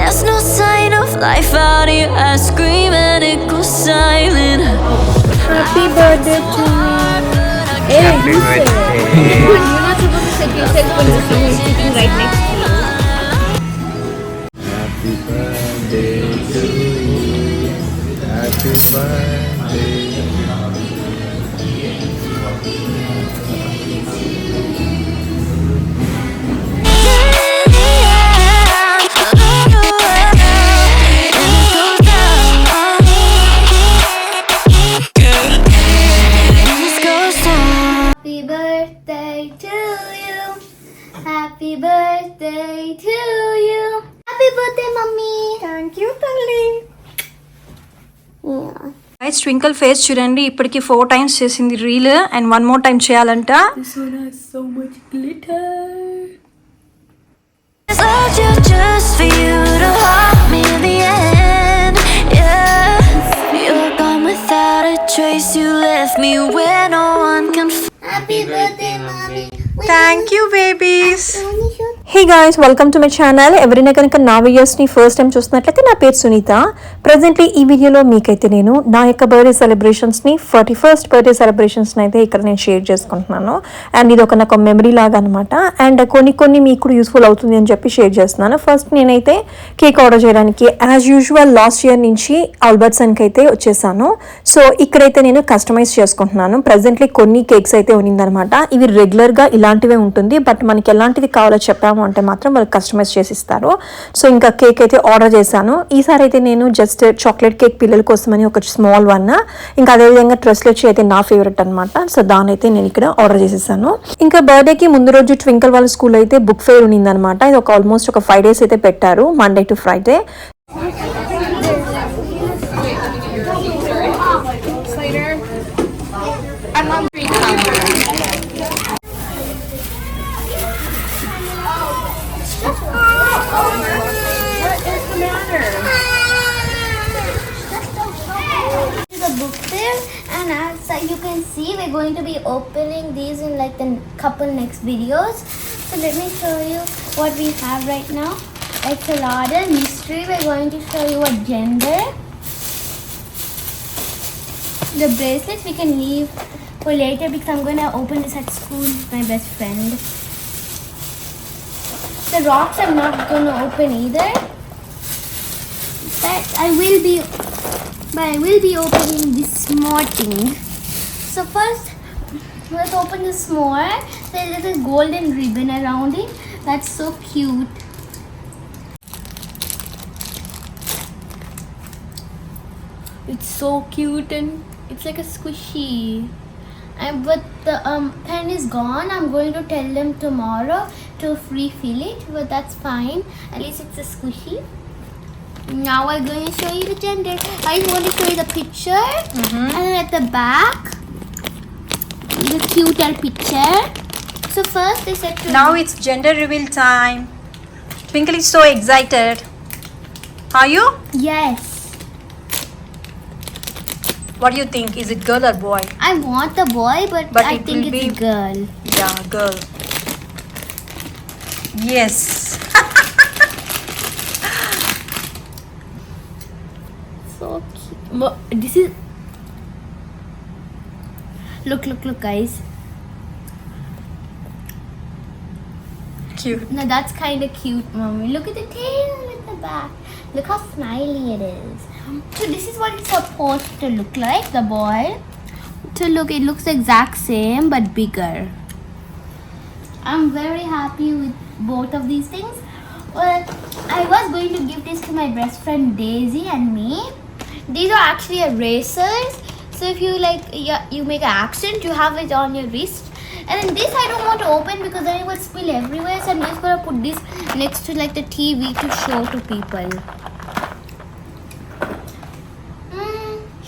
There's no sign of life out here. I scream and it goes silent. Happy birthday to me. Hey, Happy you say. birthday. You're not supposed to sit yourself on the floor. He's sitting right next to you. Happy birthday to you. Happy birthday. Happy birthday to you. Happy birthday to you. Happy birthday, mommy. Thank you, Tali. Yeah. Guys twinkle face చూడండి, ఇప్పటికి 4 times చేసింది reel, and 1 more time చేయాలంట. This one has so much glitter. Loved you just for you to hold me in the end. Yeah, you're gone without a trace. You left me where no one can. Happy birthday, mommy. Thank you babies. Thank you. Hey guys, welcome to my channel. ఎవరైనా కనుక నా వీడియోస్ని first time చూస్తున్నట్లయితే నా పేరు Sunitha. Presently ఈ వీడియోలో మీకైతే నేను నా యొక్క బర్త్డే సెలబ్రేషన్స్ని 41st బర్త్డే సెలబ్రేషన్స్ని అయితే ఇక్కడ నేను షేర్ చేసుకుంటున్నాను. అండ్ ఇది ఒక నాకు మెమరీ లాగా అనమాట. అండ్ కొన్ని మీకు కూడా యూస్ఫుల్ అవుతుంది అని చెప్పి షేర్ చేస్తున్నాను. ఫస్ట్ నేనైతే కేక్ ఆర్డర్ చేయడానికి యాజ్ యూజువల్ లాస్ట్ ఇయర్ నుంచి ఆల్బర్ట్సన్కి అయితే వచ్చేసాను. సో ఇక్కడైతే నేను కస్టమైజ్ చేసుకుంటున్నాను. ప్రజెంట్లీ కొన్ని కేక్స్ అయితే ఉన్నిందనమాట. ఇవి రెగ్యులర్గా ఇలాంటివే ఉంటుంది, బట్ మనకి ఎలాంటివి కావాలో చెప్పాము అంటే మాత్రం వాళ్ళు కస్టమైజ్ చేసి ఇస్తారు. సో ఇంకా కేక్ అయితే ఆర్డర్ చేశాను. ఈసారి అయితే నేను జస్ట్ చాక్లెట్ కేక్ పిల్లల కోసమని ఒక స్మాల్ వన్, ఇంకా అదేవిధంగా ట్రెస్లెట్ అయితే నా ఫేవరెట్ అనమాట. సో దాని అయితే నేను ఇక్కడ ఆర్డర్ చేసేసాను. ఇంకా బర్త్డేకి ముందు రోజు ట్వింకిల్ వాళ్ళ స్కూల్ అయితే బుక్ ఫెయిర్ ఉన్నిందనమాట. ఇది ఒక ఆల్మోస్ట్ ఒక 5 days అయితే పెట్టారు, Monday to Friday. The book fair, and as you can see, we're going to be opening these in like the couple next videos. So let me show you what we have right now. It's a lot of mystery. We're going to show you what gender. The bracelets we can leave for later because I'm going to open this at school with my best friend. The rocks I'm not going to open either. But I will be opening this small thing. So first, let's open this more. There's a golden ribbon around it. That's so cute. It's so cute and it's like a squishy. But the pen is gone. I'm going to tell them tomorrow to refill it, but that's fine. At least it's a squishy. Now I'm going to show you the gender. I just want to show you the picture, and then at the back, the cuter picture. So first they said to Now it's gender reveal time. Twinkle is so excited. Are you? yes. What do you think? Is it girl or boy? I want the boy, but I it think will it's a be- girl. Yeah, girl. Yes. So cute. This is. Look, guys. Cute. Now that's kind of cute, mommy. Look at the tail at the back. Look how smiley it is. So this is what it's supposed to look like, the boy. So look, it looks exact same but bigger. I'm very happy with both of these things. Well, I was going to give this to my best friend Daisy and me. These are actually erasers. So if you you make an accident, you have it on your wrist. And then this I don't want to open because then it will spill everywhere. So I'm just gonna put this next to like the TV to show to people.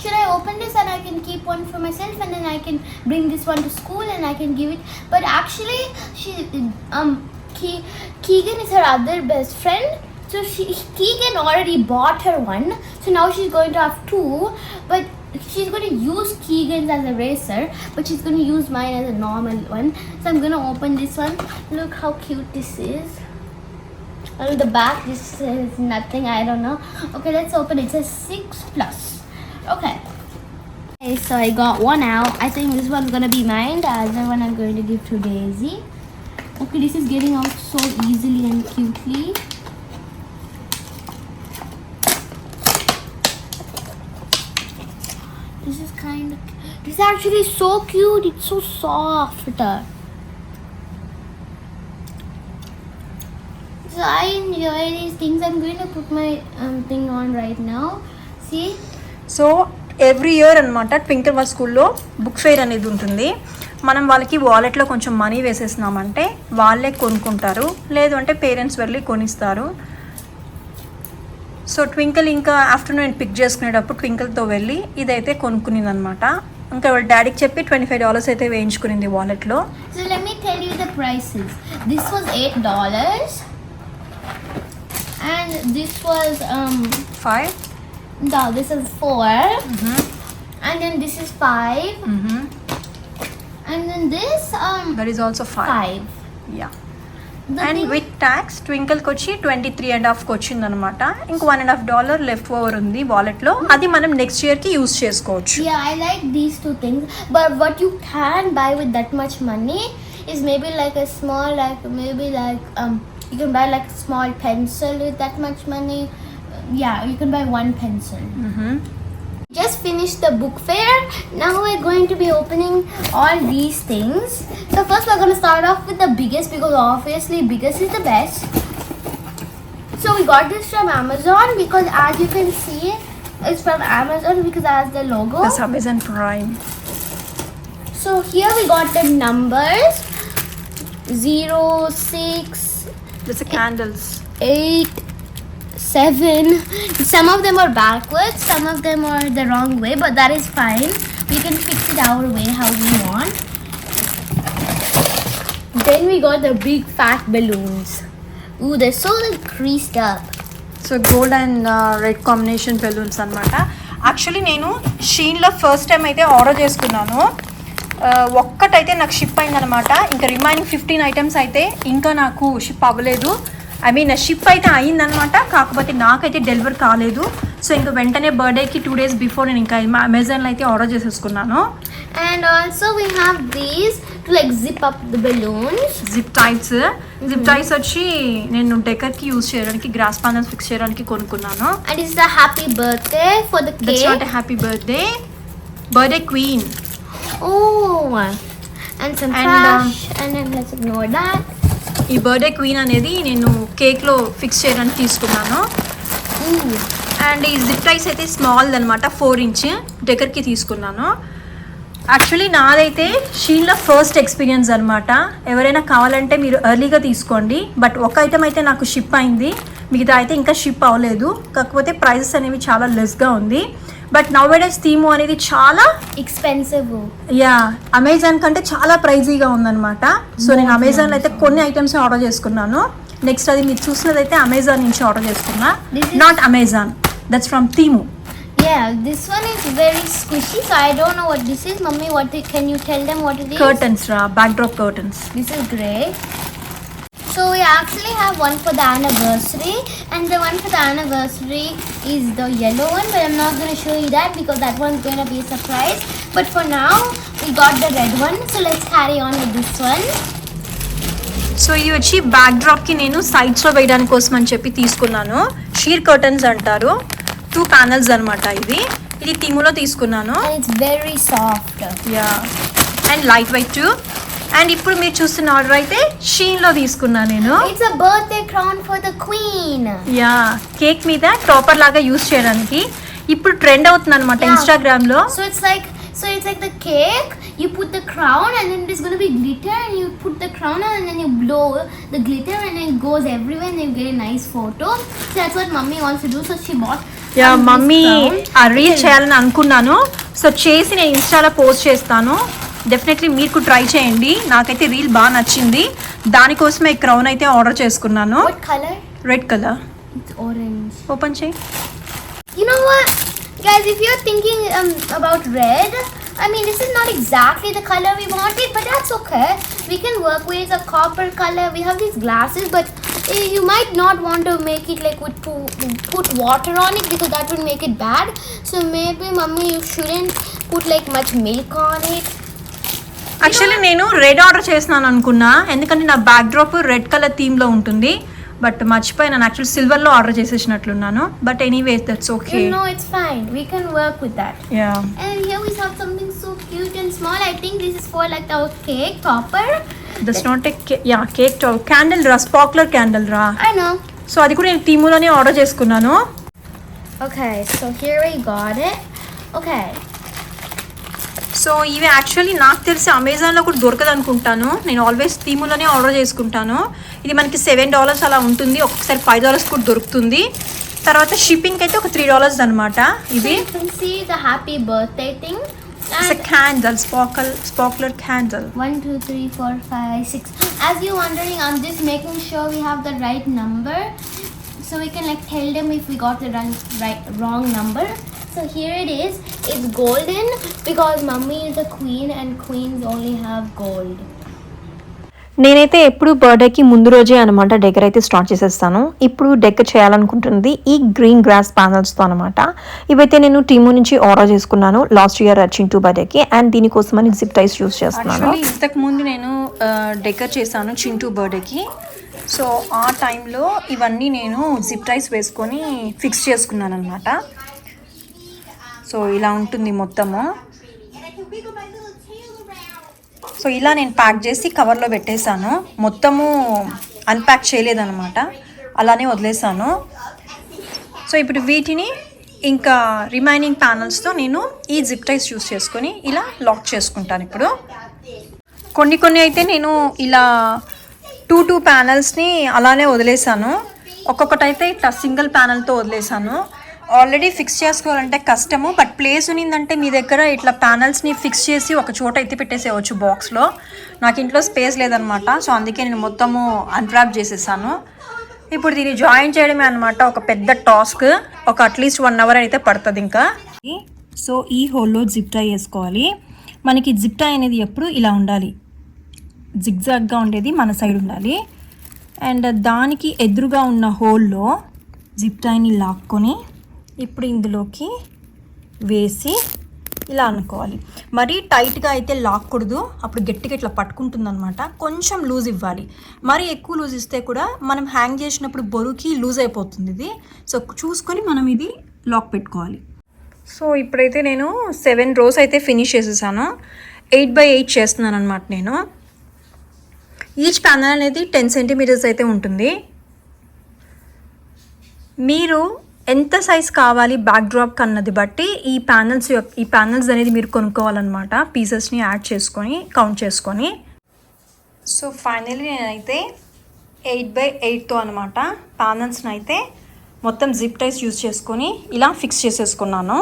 Should I open this and I can keep one for myself and then I can bring this one to school and I can give it? But actually, Keegan is her other best friend. So Keegan already bought her one. So now she's going to have two. But she's going to use Keegan's as a eraser. But she's going to use mine as a normal one. So I'm going to open this one. Look how cute this is. On the back, this is nothing. I don't know. Okay, let's open it. It says 6 plus. Okay. Okay, so I got one out. I think this one's gonna be mine. The other one I'm going to give to Daisy. Okay, this is getting out so easily and cutely. This is this is actually so cute. It's so soft. So I enjoy these things. I'm going to put my thing on right now. See? So every year అనమాట twinkle వాళ్ళ స్కూల్లో book fair అనేది ఉంటుంది. మనం వాళ్ళకి వాలెట్లో కొంచెం money వేసేసినామంటే వాళ్ళే కొనుక్కుంటారు, లేదు అంటే పేరెంట్స్ వెళ్ళి కొనిస్తారు. సో ట్వింకిల్ ఇంకా ఆఫ్టర్నూన్ పిక్ చేసుకునేటప్పుడు ట్వింకిల్తో వెళ్ళి ఇదైతే కొనుక్కునింది అనమాట. ఇంకా వాళ్ళ డాడీకి చెప్పి $25 అయితే వేయించుకునింది వాలెట్లో. So let me tell you the prices. This was $8 and this was 5. no, this is 4 and then this is 5 and then this That is also 5. Yeah. The and thing- with tax ట్వింకిల్కి వచ్చి 23.5కి వచ్చింది అనమాట. ఇంక $1.5 left over ఉంది వాలెట్లో. అది మనం next ఇయర్కి యూజ్ చేసుకోవచ్చు. Yeah, I like these two things, but what you can buy with that much money is maybe like a small, you can buy like a small pencil with that much money. Yeah, you can buy one pencil. Just finished the book fair. Now we're going to be opening all these things. So first we're going to start off with the biggest, because obviously biggest is the best. So we got this from Amazon because as you can see, it's from Amazon because it has the logo. That's Amazon Prime. So here we got the numbers 0, 6, That's the candles. 8, 7. Some of them are backwards, some of them are the wrong way, but that is fine. We can fix it our way how we want. Then we got the big fat balloons. Ooh, they're so like creased up. So gold and red combination balloons అనమాట. Actually నేను షీన్లో first time అయితే order చేసుకున్నాను. ఒక్కటైతే నాకు ship అయిందనమాట. ఇంకా remaining 15 items అయితే ఇంకా నాకు షిప్ అవ్వలేదు. ఐ మీన్ షిప్ అయితే అయిందనమాట, కాకపోతే నాకైతే డెలివర్ కాలేదు. సో ఇంకా వెంటనే బర్త్డేకి 2 days బిఫోర్ నేను ఇంకా అమెజాన్లో అయితే ఆర్డర్ చేసేసుకున్నాను. And also we have these to like zip up the balloons. Zip tights వచ్చి నేను డెకర్కి యూజ్ చేయడానికి, గ్రాస్ పానల్స్ ఫిక్స్ చేయడానికి కొనుక్కున్నాను. And this is a happy birthday for the that's cake. Not a happy birthday queen. Oh, and some And, trash. And then let's ignore that. ఈ birthday queen అనేది నేను కేక్లో fix చేయడానికి తీసుకున్నాను. And ఈ zip టైస్ అయితే small అనమాట, 4 inch డెకర్కి తీసుకున్నాను. Actually నాదైతే షీన్లో ఫస్ట్ ఎక్స్పీరియన్స్ అనమాట. ఎవరైనా కావాలంటే మీరు ఎర్లీగా తీసుకోండి. బట్ ఒక ఐటమ్ అయితే నాకు షిప్ అయింది, మిగతా అయితే ఇంకా షిప్ అవ్వలేదు. కాకపోతే ప్రైజెస్ అనేవి చాలా లెస్గా ఉంది. బట్ నౌవేడేస్ థీము అనేది చాలా Expensive. యా అమెజాన్ కంటే చాలా ప్రైజీగా ఉందన్నమాట. సో నేను అమెజాన్లో అయితే కొన్ని ఐటమ్స్ ఆర్డర్ చేసుకున్నాను. నెక్స్ట్ అది మీరు చూసినదైతే అమెజాన్ నుంచి ఆర్డర్ చేసుకున్నా. Not Amazon, that's from theme. Yeah, this one is very squishy, so I don't know what this is. Mummy, can you tell them what it is? Curtains రా, backdrop curtains. This is great. So we actually have one for the anniversary, and the one for the anniversary is the yellow one, but I'm not going to show you that because that one's going to be a surprise. But for now, we got the red one, so let's carry on with this one. So ఇది వచ్చి బ్యాక్డ్రాప్కి నేను సైడ్స్లో వేయడానికి కోసం అని చెప్పి తీసుకున్నాను. Shear curtains అంటారు. 2 panels అనమాట. ఇది థీములో తీసుకున్నాను. And it's very soft. Yeah and light weight two. And ఇప్పుడు మీరు చూస్తున్న ఆర్డర్ అయితే షీన్లో తీసుకున్నా నేను. It's a birthday crown for the queen. Yeah cake మీద టాపర్ లాగా యూజ్ చేయడానికి ఇప్పుడు ట్రెండ్ అవుతుంది అనమాట ఇన్స్టాగ్రామ్లో. So it's like the cake, you put the crown and then there's going to be glitter and you put the crown on and then you blow the glitter and then it goes everywhere and you get a nice photo. So that's what Mummy wants to do, so she bought yeah this mummy crown. ఆ reel చేయాలని అనుకున్నాను. So చేసి నేను ఇన్స్టాలో post చేస్తాను. Definitely మీకు try చేయండి. నాకైతే రీల్ బాగా నచ్చింది. దానికోసమే ఈ క్రౌన్ అయితే ఆర్డర్ చేసుకున్నాను. What color? Red colour. It's orange. Open చేయి. You know what? Guys, if you're thinking about red, I mean, this is not exactly the color we wanted, but that's okay. We can work with a copper color. We have these glasses, but You might not want to make it like with put water on it because that would make it bad. So maybe mummy you shouldn't put like much milk on it. Actually నేను red order చేసినాను అనుకున్నా, ఎందుకంటే నా backdrop red colour థీమ్లో ఉంటుంది. But మర్చిపోయి నేను actually సిల్వర్లో ఆర్డర్ చేసేసినట్లున్నాను. But anyway that's okay. No, it's fine. We can work with that. Yeah. And here we have something so cute and small. I think this is for like our cake topper. That's not a cake top. Candle రా, sparkler candle రా. I know. So అది కూడా నేను టీములోనే order చేసుకున్నాను. Okay, so here we got it. Okay. So ఇవి actually నాకు తెలిసి అమెజాన్లో కూడా దొరకదు అనుకుంటాను. నేను ఆల్వేస్ టీములోనే ఆర్డర్ చేసుకుంటాను. ఇది మనకి $7 అలా ఉంటుంది, ఒక్కొక్కసారి $5 కూడా దొరుకుతుంది. తర్వాత షిప్పింగ్కి అయితే ఒక $3 అనమాట. ఇది You can see the happy birthday thing. It's a candle, sparkler candle. 1 2 3 4 5 6. As you wondering, I'm just making sure we have the right number, so we can like tell them if we got the wrong number. So here it is. It's golden because mummy is a queen and queens only have gold. నేనైతే ఎప్పుడు బర్త్డేకి ముందు రోజే అనమాట decor అయితే start చేసేస్తాను. ఇప్పుడు decor చేయాలనుకుంటుంది ఈ గ్రీన్ గ్రాస్ ప్యానల్స్తో అనమాట. ఇవైతే నేను టీము నుంచి ఆర్డర్ చేసుకున్నాను లాస్ట్ ఇయర్ చింటూ బర్త్డేకి, అండ్ దీనికోసం అని జిప్ టైస్ యూస్ చేస్తున్నాను. ఇంతకు ముందు నేను డెకర్ చేశాను చింటూ బర్త్డేకి. సో ఆ టైంలో ఇవన్నీ నేను జిప్ టైస్ వేసుకొని ఫిక్స్ చేసుకున్నాను అనమాట. సో ఇలా ఉంటుంది మొత్తము. సో ఇలా నేను ప్యాక్ చేసి కవర్లో పెట్టేశాను, మొత్తము అన్ప్యాక్ చేయలేదన్నమాట, అలానే వదిలేసాను. సో ఇప్పుడు వీటిని ఇంకా రిమైనింగ్ ప్యానల్స్తో నేను ఈ జిప్ టైస్ యూస్ చేసుకొని ఇలా లాక్ చేసుకుంటాను. ఇప్పుడు కొన్ని అయితే నేను ఇలా 2 ప్యానల్స్ని అలానే వదిలేసాను, ఒక్కొక్కటైతే ఇట్లా సింగిల్ ప్యానల్తో వదిలేసాను. ఆల్రెడీ ఫిక్స్ చేసుకోవాలంటే కష్టము, బట్ ప్లేస్ ఉన్నిందంటే మీ దగ్గర ఇట్లా ప్యానల్స్ని ఫిక్స్ చేసి ఒక చోట ఎత్తి పెట్టేసేవచ్చు బాక్స్లో. నాకు ఇంట్లో స్పేస్ లేదనమాట, సో అందుకే నేను మొత్తము అన్రాప్ చేసేసాను. ఇప్పుడు దీన్ని జాయిన్ చేయడమే అనమాట ఒక పెద్ద టాస్క్. ఒక అట్లీస్ట్ 1 అవర్ అయితే పడుతుంది ఇంకా. సో ఈ హోల్లో జిప్ టై వేసుకోవాలి. మనకి జిప్ టై అనేది ఎప్పుడు ఇలా ఉండాలి, జిగ్జాగ్గా ఉండేది మన సైడ్ ఉండాలి. అండ్ దానికి ఎదురుగా ఉన్న హోల్లో జిప్ టైని లాక్కొని ఇప్పుడు ఇందులోకి వేసి ఇలా అనుకోవాలి. మరీ టైట్గా అయితే లాక్కూడదు, అప్పుడు గట్టిగా ఇట్లా పట్టుకుంటుంది అనమాట. కొంచెం లూజ్ ఇవ్వాలి, మరీ ఎక్కువ లూజ్ ఇస్తే కూడా మనం హ్యాంగ్ చేసినప్పుడు బరువుకి లూజ్ అయిపోతుంది ఇది. సో చూసుకొని మనం ఇది లాక్ పెట్టుకోవాలి. సో ఇప్పుడైతే నేను 7 rows అయితే ఫినిష్ చేసేసాను. 8x8 చేస్తున్నాను అనమాట నేను. ఈచ్ ప్యానల్ అనేది 10 centimeters అయితే ఉంటుంది. మీరు ఎంత సైజ్ కావాలి బ్యాక్ డ్రాప్ అన్నది బట్టి ఈ ప్యానల్స్ అనేది మీరు కొనుక్కోవాలన్నమాట, పీసెస్ని యాడ్ చేసుకొని కౌంట్ చేసుకొని. సో ఫైనల్లీ నేనైతే 8x8తో అనమాట ప్యానల్స్ని అయితే మొత్తం జిప్ టైస్ యూజ్ చేసుకొని ఇలా ఫిక్స్ చేసేసుకున్నాను.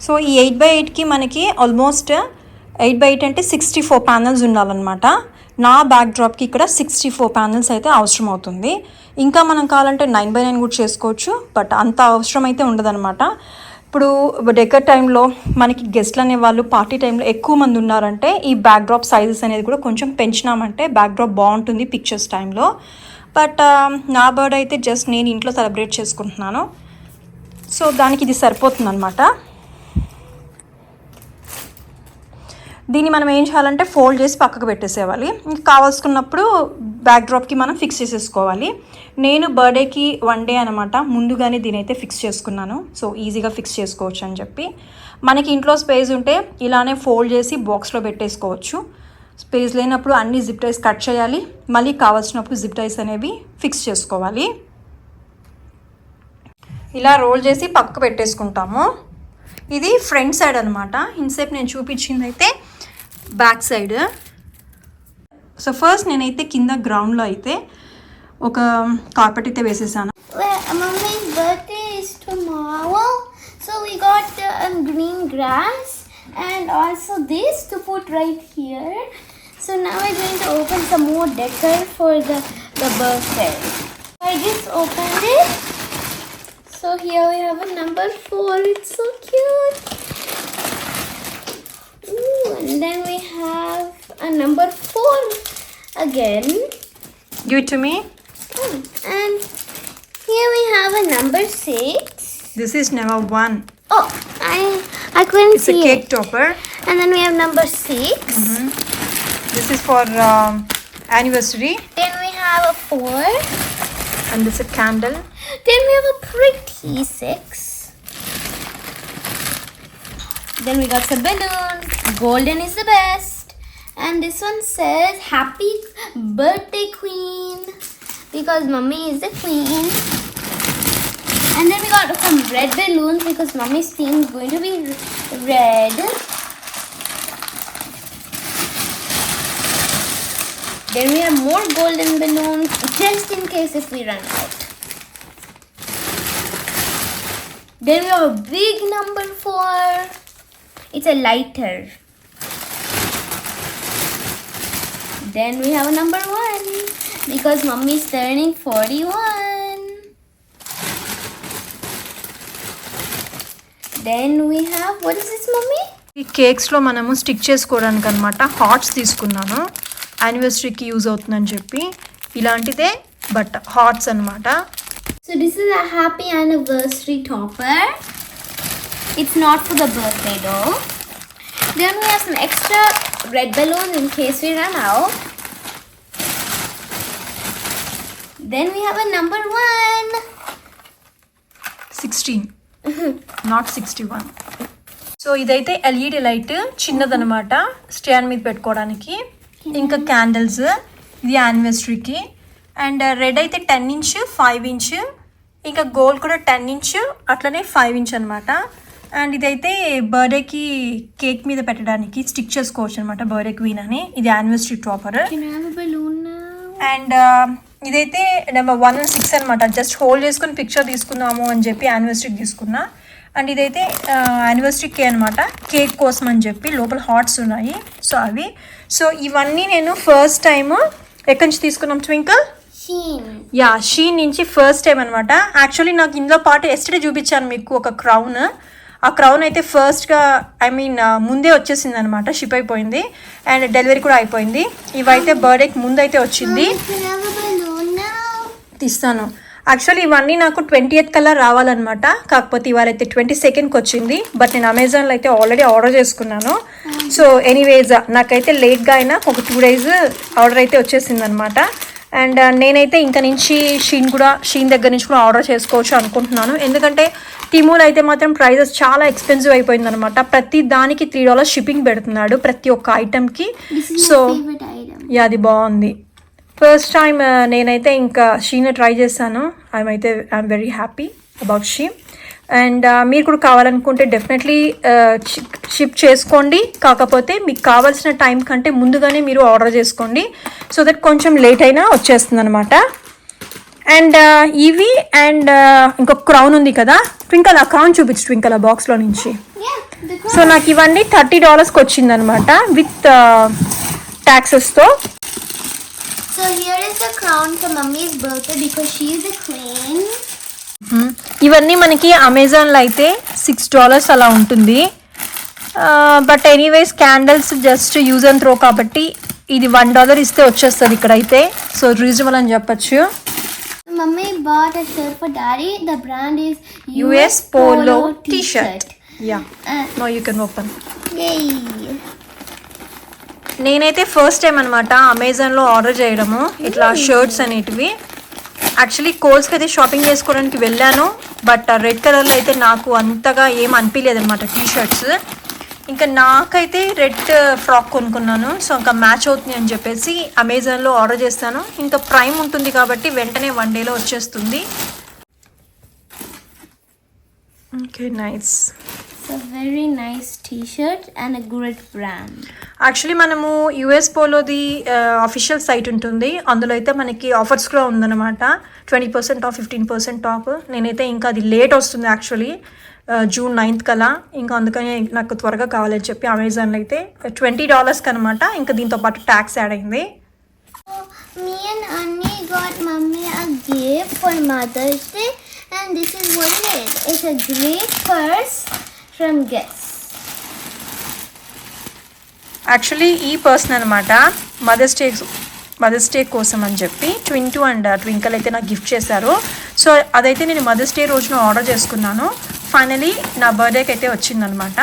సో ఈ 8x8కి మనకి ఆల్మోస్ట్ 8x8 అంటే 64 ప్యానల్స్ ఉండాలన్నమాట. నా బ్యాక్ డ్రాప్కి ఇక్కడ 64 ప్యానల్స్ అయితే అవసరం అవుతుంది. ఇంకా మనం కావాలంటే 9x9 కూడా చేసుకోవచ్చు, బట్ అంత అవసరం అయితే ఉండదన్నమాట. ఇప్పుడు డెకర్ టైంలో మనకి గెస్ట్లు అనేవాళ్ళు పార్టీ టైంలో ఎక్కువ మంది ఉన్నారంటే ఈ బ్యాక్ డ్రాప్ సైజెస్ అనేది కూడా కొంచెం పెంచినామంటే బ్యాక్ డ్రాప్ బాగుంటుంది పిక్చర్స్ టైంలో. బట్ నా బర్త్డే అయితే జస్ట్ నేను ఇంట్లో సెలబ్రేట్ చేసుకుంటున్నాను, సో దానికి ఇది సరిపోతుంది అనమాట. దీన్ని మనం ఏం చేయాలంటే ఫోల్డ్ చేసి పక్కకు పెట్టేసేవాలి. ఇంకా కావాల్సుకున్నప్పుడు బ్యాక్ డ్రాప్కి మనం ఫిక్స్ చేసేసుకోవాలి. నేను బర్త్డేకి 1 day అనమాట ముందుగానే దీని అయితే ఫిక్స్ చేసుకున్నాను, సో ఈజీగా ఫిక్స్ చేసుకోవచ్చు అని చెప్పి. మనకి ఇంట్లో స్పేస్ ఉంటే ఇలానే ఫోల్డ్ చేసి బాక్స్లో పెట్టేసుకోవచ్చు. స్పేస్ లేనప్పుడు అన్ని జిప్ టైస్ కట్ చేయాలి, మళ్ళీ కావాల్సినప్పుడు జిప్ టైస్ అనేవి ఫిక్స్ చేసుకోవాలి. ఇలా రోల్ చేసి పక్కకు పెట్టేసుకుంటాము. ఇది ఫ్రంట్ సైడ్ అనమాట, ఇన్సేపు నేను చూపించింది అయితే బ్యాక్ సైడ్. సో ఫస్ట్ నేనైతే కింద గ్రౌండ్లో అయితే ఒక కార్పెట్ అయితే వేసేసాను. Mummy's birthday is tomorrow, so we got green grass and also this to put right here. So now we're going to open some more decor for the birthday. I just opened it. So here we have a number 4. It's so cute. Ooh, and then we have a number 4 again. Give it to me. And here we have a number 6. This is number 1. Oh, I couldn't It's see a cake it. topper. And then we have number 6. This is for anniversary. Then we have a 4. And this is a candle. Then we have a pretty 6. Then we got some balloons. Golden is the best. And this one says happy birthday queen, because mummy is the queen. And then we got some red balloons because mummy's theme is going to be red. Then we have more golden balloons just in case if we run out. Then we have a big number 4. It's a lighter. Then we have a number 1 because mummy is turning 41. Then we have, what is this, mummy? ఈ కేక్స్లో మనము stick చేసుకోవడానికి అనమాట hearts తీసుకున్నాను. యానివర్సరీకి use అవుతుందని చెప్పి ఇలాంటిదే, but hearts అనమాట. So this is a happy anniversary topper. It's not for the birthday though. Then we have some extra red balloons in case we run out. Then we have a number 1. 16 not 61. So ఇదైతే LED light చిన్నదనమాట, stand మీద పెట్టుకోవడానికి. ఇంకా candles, ఇది యానివర్సరీకి. And red అయితే 10 inch 5 inch, ఇంకా gold కూడా 10 inch అట్లనే 5 inch అనమాట. అండ్ ఇదైతే బర్త్డేకి కేక్ మీద పెట్టడానికి స్టిక్ చేసుకోవచ్చు అనమాట, బర్త్డే క్వీన్ అని. ఇది anniversary topper. Can I have a balloon now? And ఇదైతే నెంబర్ 1 and 6 అనమాట. జస్ట్ హోల్డ్ చేసుకుని పిక్చర్ తీసుకుందాము అని చెప్పి యానివర్సరీకి తీసుకున్నా. అండ్ ఇదైతే యానివర్సరీకి అనమాట, కేక్ కోసం అని చెప్పి. లోపల హార్ట్స్ ఉన్నాయి, సో అవి. సో ఇవన్నీ నేను ఫస్ట్ టైం ఎక్కడి నుంచి తీసుకున్నాం ట్వింకల్? Shein. యా, షీన్ నుంచి ఫస్ట్ టైం అనమాట. యాక్చువల్లీ నాకు ఇందులో పాటు ఎస్టర్డే చూపించాను మీకు ఒక క్రౌన్. ఆ క్రౌన్ అయితే ఫస్ట్గా ముందే వచ్చేసింది అనమాట, షిప్ అయిపోయింది అండ్ డెలివరీ కూడా అయిపోయింది. ఇవైతే బర్త్డేకి ముందు అయితే వచ్చింది. Can I have a balloon now? తీస్తాను. యాక్చువల్లీ ఇవన్నీ నాకు 20th కల్లా రావాలన్నమాట, కాకపోతే ఇవాళ అయితే 22ndకి వచ్చింది. బట్ నేను అమెజాన్లో అయితే ఆల్రెడీ ఆర్డర్ చేసుకున్నాను. సో ఎనీవేజ్ నాకైతే లేట్గా అయినా ఒక 2 days ఆర్డర్ అయితే వచ్చేసింది అనమాట. అండ్ నేనైతే ఇంకా నుంచి షీన్ దగ్గర నుంచి కూడా ఆర్డర్ చేసుకోవచ్చు అనుకుంటున్నాను. ఎందుకంటే టిమూలో అయితే మాత్రం ప్రైజెస్ చాలా ఎక్స్పెన్సివ్ అయిపోయింది అనమాట. ప్రతి దానికి $3 షిప్పింగ్ పెడుతున్నాడు ప్రతి ఒక్క ఐటమ్కి. సో యా, అది బాగుంది. ఫస్ట్ టైం నేనైతే ఇంకా షీన్ ట్రై చేశాను. I'm very happy about Shein. And మీరు కూడా కావాలనుకుంటే డెఫినెట్లీ షిప్ చేసుకోండి. కాకపోతే మీకు కావాల్సిన టైం కంటే ముందుగానే మీరు ఆర్డర్ చేసుకోండి, సో దట్ కొంచెం లేట్ అయినా వచ్చేస్తుంది అనమాట. అండ్ ఇవి అండ్ ఇంకొక క్రౌన్ ఉంది కదా ట్వింకల్, ఆ క్రౌన్ చూపించు ట్వింకల్ ఆ బాక్స్లో నుంచి. సో నాకు ఇవన్నీ $30కి వచ్చిందనమాట with ట్యాక్సెస్తో. So here is the crown for mummy's birthday because she is the queen. ఇవన్నీ మనకి అమెజాన్లో అయితే $6 అలా ఉంటుంది. But anyways candles just use and throw కాబట్టి ఇది $1 ఇస్తే వచ్చేస్తుంది ఇక్కడైతే. సో రీజనబుల్ అని చెప్పచ్చు. Mummy bought a shirt for daddy. The brand is US Polo T-shirt. Yeah. Now you can open. Yay. నేనైతే ఫస్ట్ టైం అనమాట అమెజాన్లో ఆర్డర్ చేయడము ఇట్లా షర్ట్స్ అనేటివి. యాక్చువల్లీ కోల్స్కి అయితే షాపింగ్ చేసుకోవడానికి వెళ్ళాను, బట్ రెడ్ కలర్లో అయితే నాకు అంతగా ఏం అనిపించలేదు అనమాట టీషర్ట్స్. ఇంకా నాకైతే రెడ్ ఫ్రాక్ కొనుక్కున్నాను, సో ఇంకా మ్యాచ్ అవుతుంది అని చెప్పేసి అమెజాన్లో ఆర్డర్ చేస్తాను. ఇంకా ప్రైమ్ ఉంటుంది కాబట్టి వెంటనే 1 dayలో వచ్చేస్తుంది. Okay, nice. It's a very nice t-shirt and a great brand. Actually మనము యుఎస్ పోలోది అఫీషియల్ సైట్ ఉంటుంది, అందులో అయితే మనకి ఆఫర్స్ కూడా ఉందన్నమాట. 20% ఆఫ్ 15% ఆఫ్. నేనైతే ఇంకా అది లేట్ వస్తుంది యాక్చువల్లీ June 9th కలా. ఇంకా అందుకని నాకు త్వరగా కావాలని చెప్పి అమెజాన్లో అయితే $20 అనమాట. ఇంకా దీంతో పాటు ట్యాక్స్ యాడ్ అయింది. Me and Annie got mummy a gift for Mother's Day, and this is what it is. It's a great purse from Guess. Actually ఈ పర్సన్ అనమాట మదర్స్ డే కోసం అని చెప్పి ట్వింటూ అండ్ ట్వింకల్ అయితే నాకు గిఫ్ట్ చేశారు. So అదైతే నేను మదర్స్ డే రోజున ఆర్డర్ చేసుకున్నాను. ఫైనలీ నా బర్త్డేకి అయితే వచ్చిందనమాట.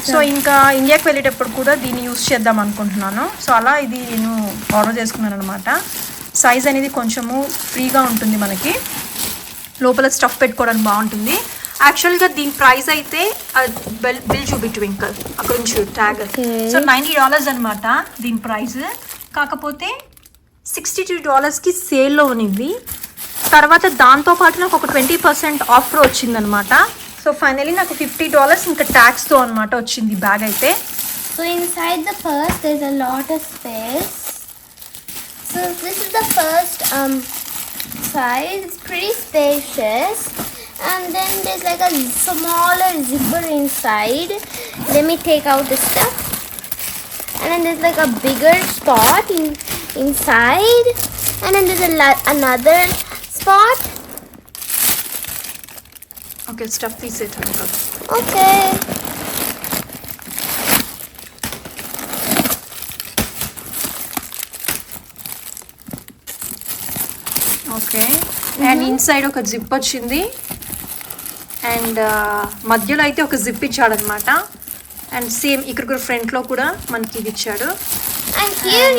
సో ఇంకా ఇండియాకి వెళ్ళేటప్పుడు కూడా దీన్ని యూస్ చేద్దాం అనుకుంటున్నాను. సో అలా ఇది నేను ఆర్డర్ చేసుకున్నాను అనమాట. సైజ్ అనేది కొంచెము ఫ్రీగా ఉంటుంది, మనకి లోపల స్టఫ్ పెట్టుకోవడానికి బాగుంటుంది. యాక్చువల్గా దీని ప్రైస్ అయితే బిల్ చూపి ట్వింకల్ అక్కడ నుంచి ట్యాగ్. సో $90 అనమాట దీని ప్రైస్. కాకపోతే $62కి సేల్లో ఉన్నివి. తర్వాత దాంతోపాటు నాకు ఒక 20% ఆఫర్ వచ్చిందనమాట. సో ఫైనలీ నాకు $50 ఇంకా ట్యాక్స్తో అనమాట వచ్చింది బ్యాగ్ అయితే. So inside the purse there's a lot of space. So this is the first size. It's pretty spacious. And then there's like a smaller zipper inside. Let me take out the stuff. And then there's like a bigger spot inside. And then there's another spot. Okay, stuff తీసేట. Okay. Okay, and inside ఒక zip వచ్చింది. And మధ్యలో అయితే ఒక zip ఇచ్చాడనమాట. And same ఇక్కడ కూడా ఫ్రంట్లో కూడా మనకి ఇది ఇచ్చాడు. And here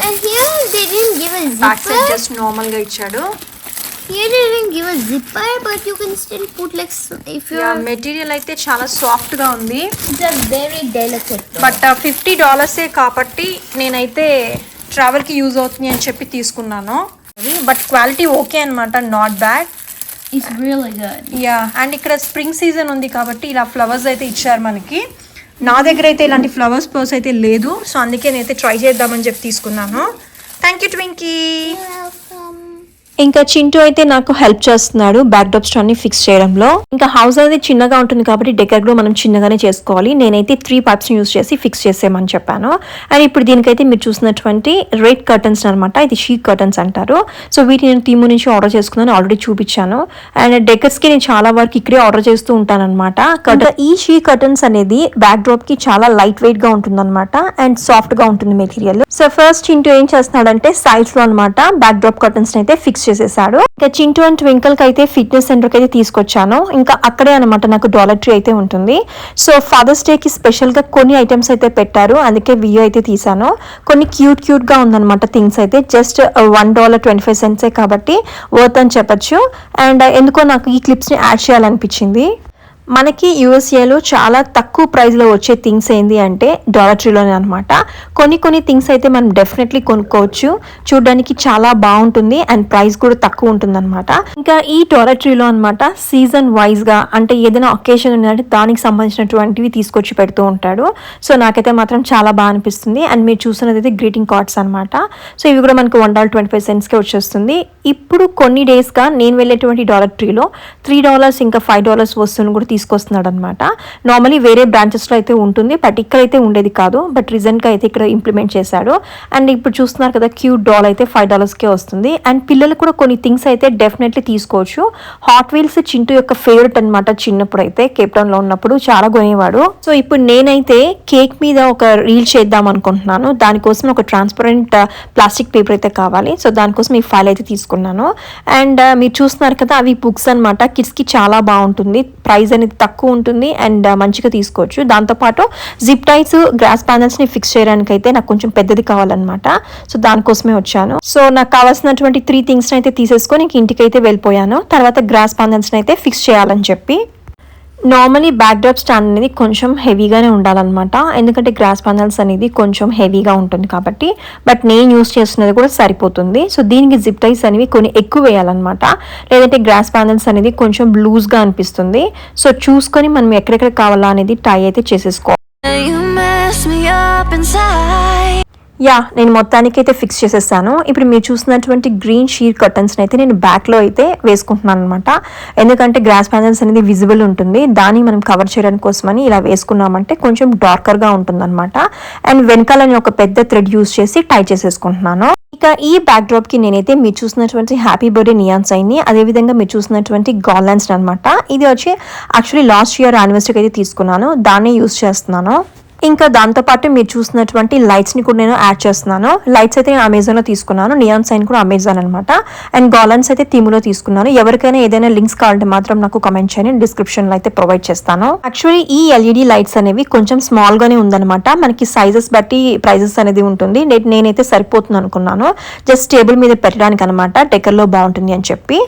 and here they didn't give a zipper. Back side just నార్మల్గా ఇచ్చాడు. Here they didn't give a zipper, but you can still put like if you're material అయితే చాలా సాఫ్ట్గా ఉంది. It's a very delicate. But $50 కాబట్టి నేనైతే ట్రావెల్కి use అవుతుంది అని చెప్పి తీసుకున్నాను. బట్ క్వాలిటీ ఓకే అనమాట, not bad. It's really good. Yeah, and ఇక్కడ స్ప్రింగ్ సీజన్ ఉంది కాబట్టి ఇలా ఫ్లవర్స్ అయితే ఇచ్చారు మనకి. నా దగ్గర అయితే ఇలాంటి ఫ్లవర్స్ పర్స్ అయితే లేదు. సో అందుకే నేనైతే ట్రై చేద్దామని చెప్పి తీసుకున్నాను. Thank you Twinky. ఇంకా చింటూ అయితే నాకు హెల్ప్ చేస్తున్నాడు బ్యాక్ డ్రాప్ స్టాండ్ ని ఫిక్స్ చేయడంలో. ఇంకా హౌస్ అనేది చిన్నగా ఉంటుంది కాబట్టి డెకర్ కూడా మనం చిన్నగానే చేసుకోవాలి. నేనైతే 3 పార్ట్స్ యూస్ చేసి ఫిక్స్ చేసేయమని చెప్పాను. అండ్ ఇప్పుడు దీనికైతే మీరు చూసినటువంటి రెడ్ కర్టన్స్ అనమాట, ఇది షీక్ కర్టన్స్ అంటారు. సో వీటిని నేను టీము నుంచి ఆర్డర్ చేసుకున్నాను, ఆల్రెడీ చూపించాను. అండ్ డెకర్స్ కి నేను చాలా వరకు ఇక్కడే ఆర్డర్ చేస్తూ ఉంటాను అనమాట. ఈ షీక్ కర్టన్స్ అనేది బ్యాక్ డ్రాప్ కి చాలా లైట్ వెయిట్ గా ఉంటుంది అనమాట, అండ్ సాఫ్ట్ గా ఉంటుంది మెటీరియల్. సో ఫస్ట్ చింటూ ఏం చేస్తున్నాడంటే సైడ్స్ లో అనమాట బ్యాక్ డ్రాప్ కర్టన్స్ అయితే ఫిక్స్ చేసేసాడు. ఇంకా చింటూ అండ్ ట్వింకల్ కి అయితే ఫిట్నెస్ సెంటర్ కి అయితే తీసుకొచ్చాను. ఇంకా అక్కడే అనమాట నాకు డాలర్ ట్రీ అయితే ఉంటుంది. సో ఫాదర్స్ డే కి స్పెషల్ గా కొన్ని ఐటమ్స్ అయితే పెట్టారు, అందుకే వీడియో అయితే తీసాను. కొన్ని క్యూట్ గా ఉందన్నమాట థింగ్స్ అయితే. జస్ట్ $1.25 కాబట్టి వర్త్ అని చెప్పచ్చు. అండ్ ఎందుకో నాకు ఈ క్లిప్స్ ని యాడ్ చేయాలనిపించింది. మనకి యూఎస్ఏలో చాలా తక్కువ ప్రైస్లో వచ్చే థింగ్స్ ఏంటి అంటే డాలర్ ట్రీలోనే అనమాట. కొన్ని థింగ్స్ అయితే మనం డెఫినెట్లీ కొనుక్కోవచ్చు, చూడడానికి చాలా బాగుంటుంది అండ్ ప్రైస్ కూడా తక్కువ ఉంటుంది అనమాట. ఇంకా ఈ డాలర్ ట్రీలో అనమాట సీజన్ వైజ్గా అంటే ఏదైనా ఒకేషన్ ఉందంటే దానికి సంబంధించినటువంటివి తీసుకొచ్చి పెడుతూ ఉంటాడు. సో నాకైతే మాత్రం చాలా బాగా అనిపిస్తుంది. అండ్ మీరు చూస్తున్నది అయితే గ్రీటింగ్ కార్డ్స్ అనమాట. సో ఇవి కూడా మనకు $1.25కే వచ్చేస్తుంది. ఇప్పుడు కొన్ని డేస్గా నేను వెళ్ళేటువంటి డాలర్ ట్రీలో $3 ఇంకా $5 వస్తువులను కూడా తీసుకొస్తున్నాడు అనమాట. నార్మలీ వేరే బ్రాంచెస్లో అయితే ఉంటుంది, బట్ ఇక్కడైతే ఉండేది కాదు. బట్ రీసెంట్గా అయితే ఇక్కడ ఇంప్లిమెంట్ చేశాడు. అండ్ ఇప్పుడు చూస్తున్నారు కదా క్యూట్ డాల్ అయితే $5కే వస్తుంది. అండ్ పిల్లలు కూడా కొన్ని థింగ్స్ అయితే డెఫినెట్లీ తీసుకోవచ్చు. హాట్ వీల్స్ చింటూ యొక్క ఫేవరెట్ అనమాట. చిన్నప్పుడు అయితే కేప్ టౌన్లో ఉన్నప్పుడు చాలా కొనేవాడు. సో ఇప్పుడు నేనైతే కేక్ మీద ఒక రీల్ చేద్దాం అనుకుంటున్నాను. దానికోసం ఒక ట్రాన్స్పరెంట్ ప్లాస్టిక్ పేపర్ అయితే కావాలి. సో దానికోసం ఈ ఫైల్ అయితే తీసుకున్నాను. అండ్ మీరు చూస్తున్నారు కదా అవి బుక్స్ అనమాట. కిడ్స్కి చాలా బాగుంటుంది, ప్రైస్ అనేది తక్కువ ఉంటుంది అండ్ మంచిగా తీసుకోవచ్చు. దాంతోపాటు జిప్ టైస్ గ్రాస్ ప్యానల్స్ని ఫిక్స్ చేయడానికి అయితే నాకు కొంచెం పెద్దది కావాలన్నమాట. సో దానికోసమే వచ్చాను. సో నాకు కావాల్సినటువంటి 3 థింగ్స్ని అయితే తీసేసుకొని ఇంటికి అయితే వెళ్ళిపోయాను. తర్వాత గ్రాస్ ప్యానల్స్ని అయితే ఫిక్స్ చేయాలని చెప్పి. నార్మలీ బ్యాక్ డ్రాప్ స్టాండ్ అనేది కొంచెం హెవీగానే ఉండాలన్నమాట, ఎందుకంటే గ్రాస్ ప్యానల్స్ అనేది కొంచెం హెవీగా ఉంటుంది కాబట్టి. బట్ నేను యూస్ చేస్తున్నది కూడా సరిపోతుంది. సో దీనికి జిప్ టైస్ అనేవి కొన్ని ఎక్కువ వేయాలన్నమాట, లేదంటే గ్రాస్ ప్యానల్స్ అనేది కొంచెం లూజ్గా అనిపిస్తుంది. సో చూసుకొని మనం ఎక్కడెక్కడ కావాలా అనేది టై అయితే చేసేసుకోవాలి. యా, నేను మొత్తానికి అయితే ఫిక్స్ చేసేసాను. ఇప్పుడు మీరు చూసినటువంటి గ్రీన్ షీట్ కర్టన్స్ని అయితే నేను బ్యాక్లో అయితే వేసుకుంటున్నాను అనమాట. ఎందుకంటే గ్రాస్ ప్యానల్స్ అనేది విజిబుల్ ఉంటుంది, దాన్ని మనం కవర్ చేయడానికి కోసమని ఇలా వేసుకున్నామంటే కొంచెం డార్కర్గా ఉంటుంది అనమాట. అండ్ వెనకాల నేను ఒక పెద్ద థ్రెడ్ యూస్ చేసి టై చేసేసుకుంటున్నాను. ఇక ఈ బ్యాక్ డ్రాప్ కి నేనైతే మీరు చూసినటువంటి హ్యాపీ బర్త్డే నియాన్ సైన్ ని, అదేవిధంగా మీరు చూసినటువంటి గార్లాండ్స్ అనమాట. ఇది వచ్చి యాక్చువల్లీ లాస్ట్ ఇయర్ యానివర్సరీకి అయితే తీసుకున్నాను, దాన్నే యూస్ చేస్తున్నాను. ఇంకా దాంతోపాటు మీరు చూసినటువంటి లైట్స్ని కూడా నేను యాడ్ చేస్తున్నాను. లైట్స్ అయితే నేను అమెజాన్లో తీసుకున్నాను, నియాన్ సైన్ కూడా అమెజాన్ అనమాట. అండ్ గాలన్స్ అయితే థీమ్లో తీసుకున్నాను. ఎవరికైనా ఏదైనా లింక్స్ కావాలంటే మాత్రం నాకు కమెంట్ చేయండి, డిస్క్రిప్షన్లో అయితే ప్రొవైడ్ చేస్తాను. యాక్చువల్లీ ఈ ఎల్ఈడి లైట్స్ అనేవి కొంచెం స్మాల్గానే ఉందన్నమాట. మనకి సైజెస్ బట్టి ప్రైజెస్ అనేది ఉంటుంది. నేనైతే సరిపోతుంది అనుకున్నాను, జస్ట్ టేబుల్ మీద పెట్టడానికి అనమాట, డెకర్లో బాగుంటుంది అని చెప్పి.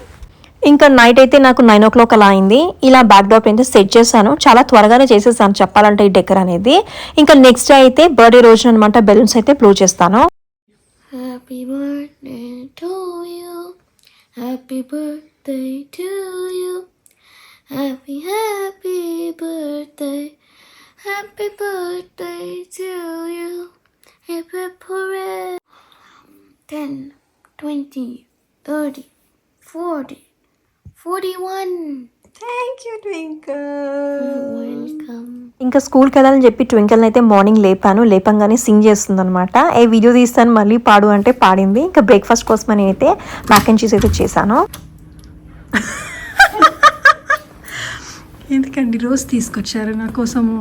ఇంకా నైట్ అయితే నాకు 9 o'clock అలా అయింది. ఇలా బ్యాక్ డ్రాప్ అయితే సెట్ చేశాను, చాలా త్వరగానే చేసేసాను చెప్పాలంటే ఈ డెకర్ అనేది. ఇంకా నెక్స్ట్ డే అయితే బర్త్డే రోజున అనమాట బెలూన్స్ అయితే బ్లో చేస్తాను. Happy birthday to you. Happy birthday to you. Happy birthday. Happy birthday to you. Happy birthday. 10, 20, 30, 40, 41. Thank you twinkle. Welcome. ఇంకా స్కూల్కి వెళ్ళాలని చెప్పి ట్వింకల్ని అయితే మార్నింగ్ లేపంగానే సింగ్ చేస్తుంది అనమాట. ఏ వీడియో తీస్తాను మళ్ళీ పాడు అంటే పాడింది. ఇంకా బ్రేక్ఫాస్ట్ కోసం అని అయితే మ్యాక్ అండ్ చీజ్ అయితే చేశాను. ఎందుకండి రోజు తీసుకొచ్చారు నా కోసము?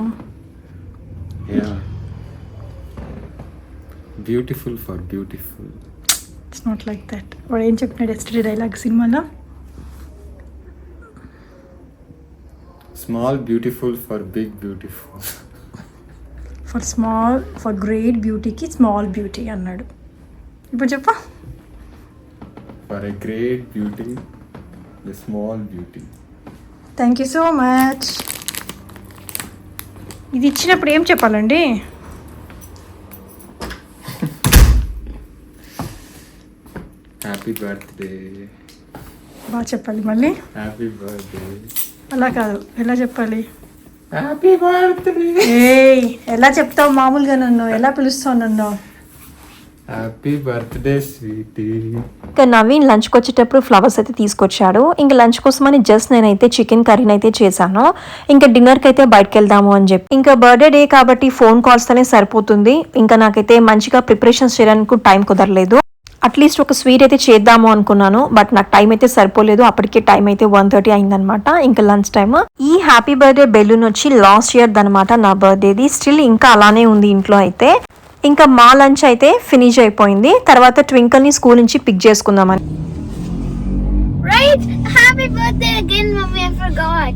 Beautiful for beautiful. It's not like that. వాడు ఏం చెప్పినాడు ఎస్టర్డే డైలాగ్ సినిమాలో? Small beautiful for big beautiful. For great బ్యూటీకి స్మాల్ బ్యూటీ అన్నాడు. ఇప్పుడు చెప్పా. For a great beauty the small beauty. Thank you so much. ఇది ఇచ్చినప్పుడు ఏం చెప్పాలండి? Happy birthday. బాగా చెప్పాలి మళ్ళీ. Happy birthday. అలా కాదు, ఎలా చెప్పాలి? Happy birthday. ఏయ్, ఎలా చెప్తావు మామూలుగా? నన్ను ఎలా పిలుస్తావు నన్ను? Happy birthday sweetie. ఇంకా నవీన్ లంచ్కి వచ్చేటప్పుడు ఫ్లవర్స్ అయితే తీసుకొచ్చాడు. ఇంకా లంచ్ కోసమని జస్ట్ నేనైతే చికెన్ కర్రీని అయితే చేశాను. ఇంకా డిన్నర్కి అయితే బయటకు వెళ్దాము అని చెప్పి. ఇంకా బర్త్డే డే కాబట్టి ఫోన్ కాల్స్తోనే సరిపోతుంది. ఇంకా నాకైతే మంచిగా ప్రిపరేషన్స్ చేయడానికి టైం కుదరలేదు. అట్లీస్ట్ ఒక స్వీట్ అయితే చేద్దాము అనుకున్నాను, బట్ నాకు టైం అయితే సరిపోలేదు. అప్పటికే టైం అయితే 1:30 అయిందనమాట, ఇంకా లంచ్ టైమ్. ఈ హ్యాపీ బర్త్డే బెలూన్ వచ్చి లాస్ట్ ఇయర్ అనమాట నా బర్త్డేది. స్టిల్ ఇంకా అలానే ఉంది ఇంట్లో అయితే. ఇంకా మా లంచ్ అయితే ఫినిష్ అయిపోయింది. తర్వాత ట్వింకల్ని స్కూల్ నుంచి పిక్ చేసుకుందామని. Right? Happy birthday again, Mummy. I forgot.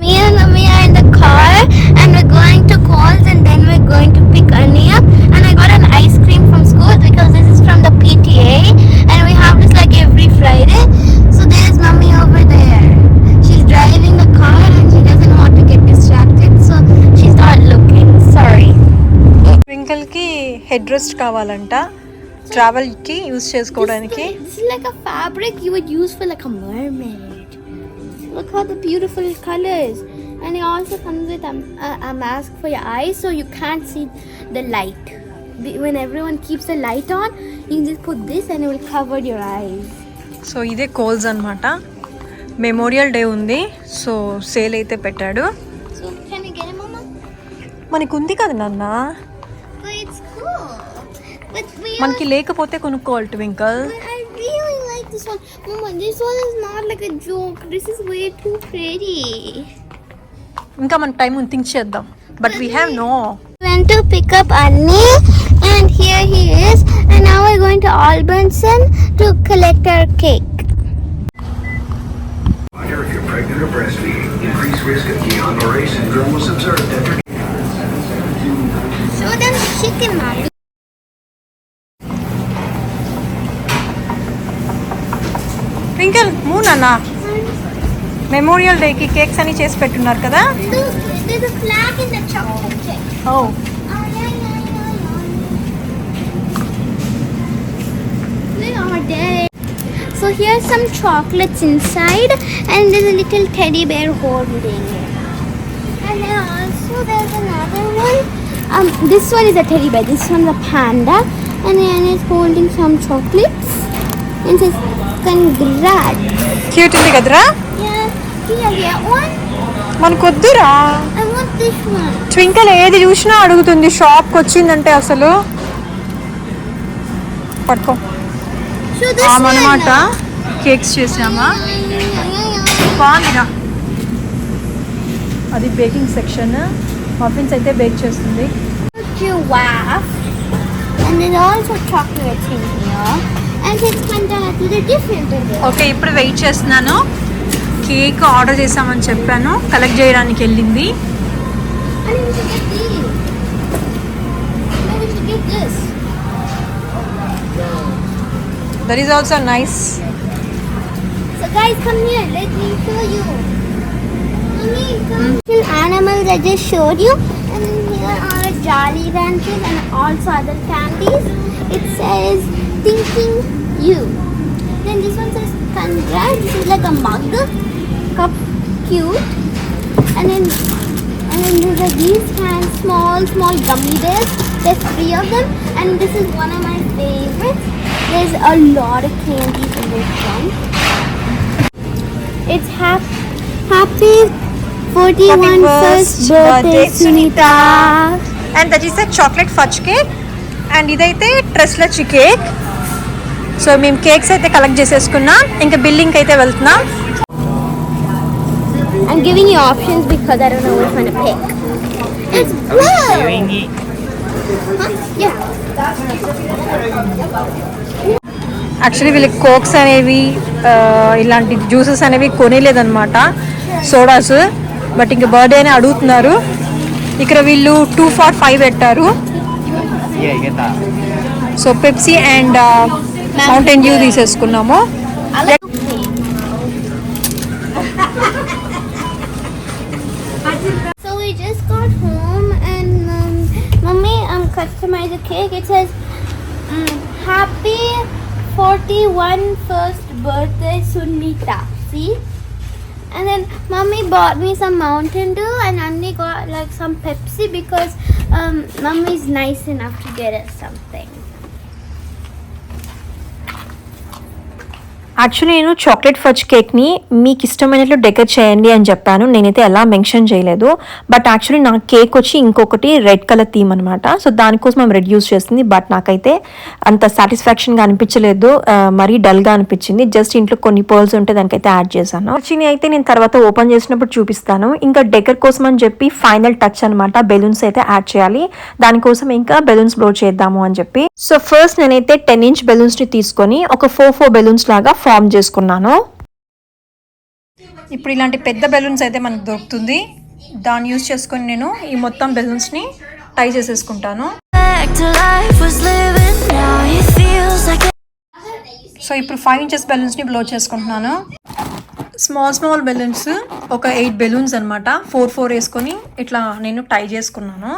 Me and Mummy are in the car and we're going to Kohl's and then we're going to pick Annie up. And I got an ice cream from school because this is from the PTA and we have this like every Friday. So there's Mummy over there. She's driving the car and she doesn't want to get distracted. So she's not looking. Sorry. ట్వింకల్కి head rest కావాలంట ట్రావెల్కి use చేసుకోవడానికి. This is like a fabric you would use for like a mermaid. Look how the beautiful colors. And it also comes with a mask for your eyes so you can't see the light. When everyone keeps the light on, you just put this and it will cover your eyes. So ఇదే కోల్స్ అనమాట. Memorial day ఉంది, so sale అయితే పెట్టాడు. So can you get it, Mama? మనకు ఉంది కదా నాన్న. But it's cool. But మనకి లేకపోతే కొనుక్కోవాలి twinkle. I really like this one. Mama, this one is not like a joke. This is way too pretty. ఇంకా మన టైం ఉంది, థింక్ చేద్దాం. But we have no. Went to pick up Annie and here he is, and now we're going to Albertsons to collect our cake. If you're pregnant or breastfeeding, increased risk of Guillain-Barré syndrome was observed after. Show them the chicken, Mommy. Twinkle moon అన్న, memorial డేకి cakes అని చేసి పెట్టున్నారు కదా. Look, there's a flag in the chocolate cake. ఓ Look our day. So here's some chocolates inside, and there's a little teddy bear holding it. And then also there's another one. This one is a teddy bear. This one's a panda, and then it's holding some chocolates. And says, "Congrats." Cute ఉంది కదరా. Yeah, can I get one? మనకు వద్దురా. I want this one. Twinkle ఏది చూసినా అడుగుతుంది షాప్కి వచ్చిందంటే. అసలు పట్టుకో. So this one. అనమాట కేక్స్ చేసామా. బాగుందిరా. అది బేకింగ్ సెక్షన్. మఫిన్స్ అయితే బేక్ చేస్తుంది. Giraffe. And there's also chocolates in here. And it's kind of a little different in there. Okay, ఇప్పుడు వెయిట్ చేస్తున్నాను. కేక్ ఆర్డర్ చేసామని చెప్పాను, కలెక్ట్ చేయడానికి వెళ్ళింది. I think we should get these. No, we should get this. That is also nice. So guys, come here. Let me show you. Mommy, come. Animals I just showed you. And then here are Jolly Ranchers and also other candies. It says thinking you. Then this one says congrats. This is like a mug. Cup cute. And then there's like these small gummy bears. There's 3 of them. And this is one of my favorites. There's a lot of candies in this one. It's happy 41st birthday Sunita. And that is a chocolate fudge cake. And ఇదైతే ట్రెస్లెచ్ cake. So మేము cakes అయితే collect చేసేసుకున్నాం, ఇంకా billing అయితే వెళ్తున్నాం. I'm giving you options because I don't know which one to pick. It's blue. Huh? Yeah. Actually వీళ్ళకి cokes అనేవి ఇలాంటి జ్యూసెస్ అనేవి కొనేలేదన్నమాట, సోడాస్. బట్ ఇంక బర్త్డే అని అడుగుతున్నారు. ఇక్కడ వీళ్ళు 2 for 5 పెట్టారు. So Pepsi and Mountain Dew తీసేసుకున్నాము. So we just got home and Mummy customized the cake. It says happy 41st birthday Sunita. See? And then Mummy bought me some Mountain Dew and Andy got like some Pepsi because Mummy's nice enough to get us something. Actually నేను chocolate fudge కేక్ని మీకు ఇష్టమైనట్లు decor చేయండి అని చెప్పాను. నేనైతే ఎలా mention చేయలేదు. But actually నా కేక్ వచ్చి ఇంకొకటి రెడ్ కలర్ థీమ్ అనమాట. సో దానికోసం మేము రెడ్ యూస్ చేస్తుంది. బట్ నాకైతే అంత సాటిస్ఫాక్షన్గా అనిపించలేదు, మరీ డల్గా అనిపించింది. జస్ట్ ఇంట్లో కొన్ని పర్ల్స్ ఉంటే దానికైతే యాడ్ చేశాను. చిన్ని అయితే నేను తర్వాత ఓపెన్ చేసినప్పుడు చూపిస్తాను. ఇంకా డెకర్ కోసం అని చెప్పి ఫైనల్ టచ్ అనమాట, బెలూన్స్ అయితే యాడ్ చేయాలి. దానికోసం ఇంకా బెలూన్స్ బ్లో చేద్దాము అని చెప్పి. సో ఫస్ట్ నేనైతే 10 inch బెలూన్స్ని తీసుకొని ఒక 4 బెలూన్స్ లాగా ఫామ్ చేసుకున్నాను. ఇప్పుడు ఇలాంటి పెద్ద బెలూన్స్ అయితే మనకు దొరుకుతుంది. దాన్ని యూజ్ చేసుకొని నేను ఈ మొత్తం బెలూన్స్ని టై చేసేసుకుంటాను. సో ఇప్పుడు 5 inches బెలూన్స్ని బ్లో చేసుకుంటున్నాను. స్మాల్ బెలూన్స్ ఒక 8 బెలూన్స్ అనమాట, 4 వేసుకొని ఇట్లా నేను టై చేసుకున్నాను.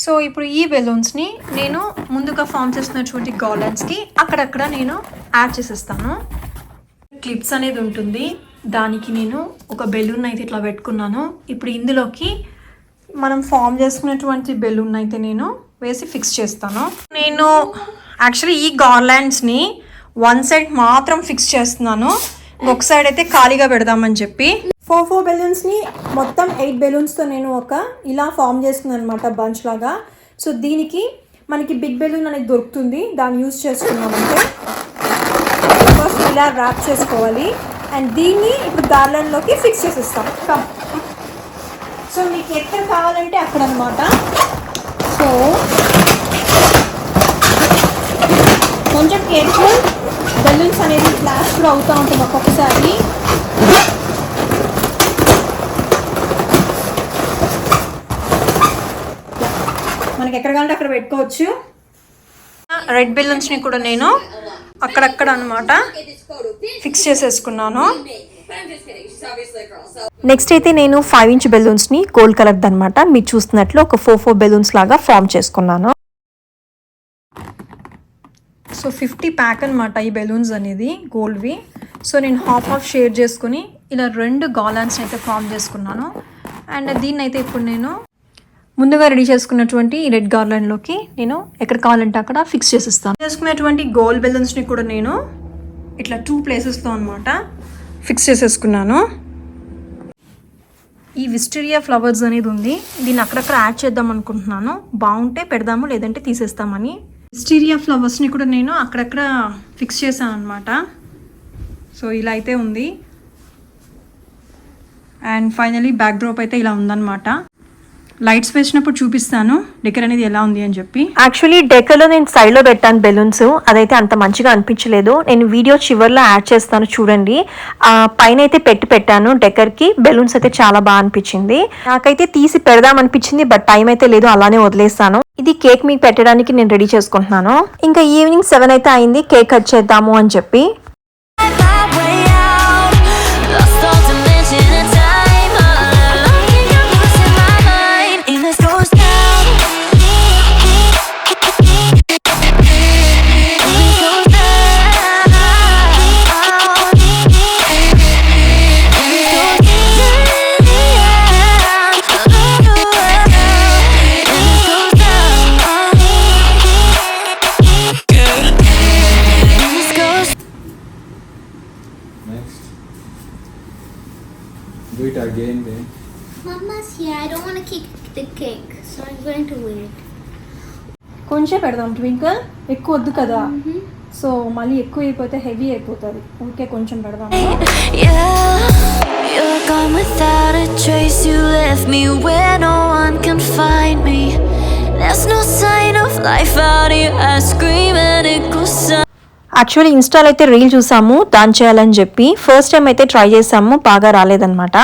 సో ఇప్పుడు ఈ బెలూన్స్ని నేను ముందుగా ఫామ్ చేస్తున్నటువంటి గార్లెండ్స్కి అక్కడక్కడ నేను యాడ్ చేసేస్తాను. క్లిప్స్ అనేది ఉంటుంది, దానికి నేను ఒక బెలూన్ అయితే ఇట్లా పెట్టుకున్నాను. ఇప్పుడు ఇందులోకి మనం ఫామ్ చేసుకున్నటువంటి బెలూన్ అయితే నేను వేసి ఫిక్స్ చేస్తాను. నేను యాక్చువల్లీ ఈ గార్లాండ్స్ని 1 side మాత్రం ఫిక్స్ చేస్తున్నాను, ఒక సైడ్ అయితే ఖాళీగా పెడదామని చెప్పి. 4 బెలూన్స్ని మొత్తం 8 బెలూన్స్తో నేను ఒక ఇలా ఫామ్ చేస్తున్నాను అనమాట, బంచ్ లాగా. సో దీనికి మనకి బిగ్ బెలూన్ అనేది దొరుకుతుంది, దాన్ని యూజ్ చేసుకున్నామంటే ఫస్ట్ ఇలా ర్యాప్ చేసుకోవాలి. అండ్ దీన్ని ఇప్పుడు గార్లాండ్లోకి ఫిక్స్ చేసేస్తాం. సో మీకు ఎక్కడ కావాలంటే అక్కడ అనమాట. సో కొంచెం కేర్ఫుల్, బెలూన్స్ అనేది ఫ్లాష్ కూడా అవుతూ ఉంటుంది ఒక్కొక్కసారి. మనకి ఎక్కడ కావాలంటే అక్కడ పెట్టుకోవచ్చు. రెడ్ బెలూన్స్ని కూడా నేను అక్కడక్కడ అనమాట ఫిక్స్ చేసేసుకున్నాను. నెక్స్ట్ అయితే నేను 5 inch బెలూన్స్ని గోల్డ్ కలర్ అనమాట, మీరు చూస్తున్నట్లు ఒక 4 బెలూన్స్ లాగా ఫామ్ చేసుకున్నాను. సో 50 ప్యాక్ అనమాట ఈ బెలూన్స్ అనేది గోల్డ్వి. సో నేను హాఫ్ షేర్ చేసుకుని ఇలా 2 గార్లాండ్స్ని అయితే ఫామ్ చేసుకున్నాను. అండ్ దీన్ని అయితే ఇప్పుడు నేను ముందుగా రెడీ చేసుకున్నటువంటి ఈ రెడ్ గార్లాండ్లోకి నేను ఎక్కడ కావాలంటే అక్కడ ఫిక్స్ చేసేస్తాను. చేసుకున్నటువంటి గోల్డ్ బెలూన్స్ని కూడా నేను ఇట్లా 2 ప్లేసెస్లో అనమాట ఫిక్స్ చేసేసుకున్నాను. ఈ విస్టీరియా ఫ్లవర్స్ అనేది ఉంది, దీన్ని అక్కడక్కడ యాడ్ చేద్దాం అనుకుంటున్నాను. బాగుంటే పెడదాము, లేదంటే తీసేస్తామని. విస్టీరియా ఫ్లవర్స్ని కూడా నేను అక్కడక్కడ ఫిక్స్ చేశాను అనమాట. సో ఇలా అయితే ఉంది. అండ్ ఫైనలీ బ్యాక్ డ్రాప్ అయితే ఇలా ఉందన్నమాట. లైట్స్ వేసినప్పుడు చూపిస్తాను డెకర్ అనేది ఎలా ఉంది అని చెప్పి. యాక్చువల్లీ డెకర్లో నేను సైడ్లో పెట్టాను బెలూన్స్, అదైతే అంత మంచిగా అనిపించలేదు. నేను వీడియో చివర్లో యాడ్ చేస్తాను చూడండి. పైన అయితే పెట్టాను డెకర్కి. బెలూన్స్ అయితే చాలా బాగా అనిపించింది. నాకైతే తీసి పెడదాం అనిపించింది, బట్ టైం అయితే లేదు, అలానే వదిలేస్తాను. ఇది కేక్ మీకు పెట్టడానికి నేను రెడీ చేసుకుంటున్నాను. ఇంకా ఈవినింగ్ 7 అయితే అయింది, కేక్ కట్ చేద్దాము అని చెప్పి. Next. Do it again then. Mama's here. I don't want to kick the cake, so I'm going to wait. కొంచెం పెడదాం ట్వింకల్, ఎక్కువ వద్దు కదా. సో మళ్ళీ ఎక్కువ అయిపోతే హెవీ అయిపోతుంది. ఓకే కొంచెం పెడదాం. Yeah, you're gone without a trace. You left me where no one can find me. There's no sign of life out here. I scream and it goes on. Actually ఇన్స్టాలో అయితే reel చూసాము దాని చేయాలని చెప్పి. First time అయితే try చేసాము, బాగా రాలేదనమాట.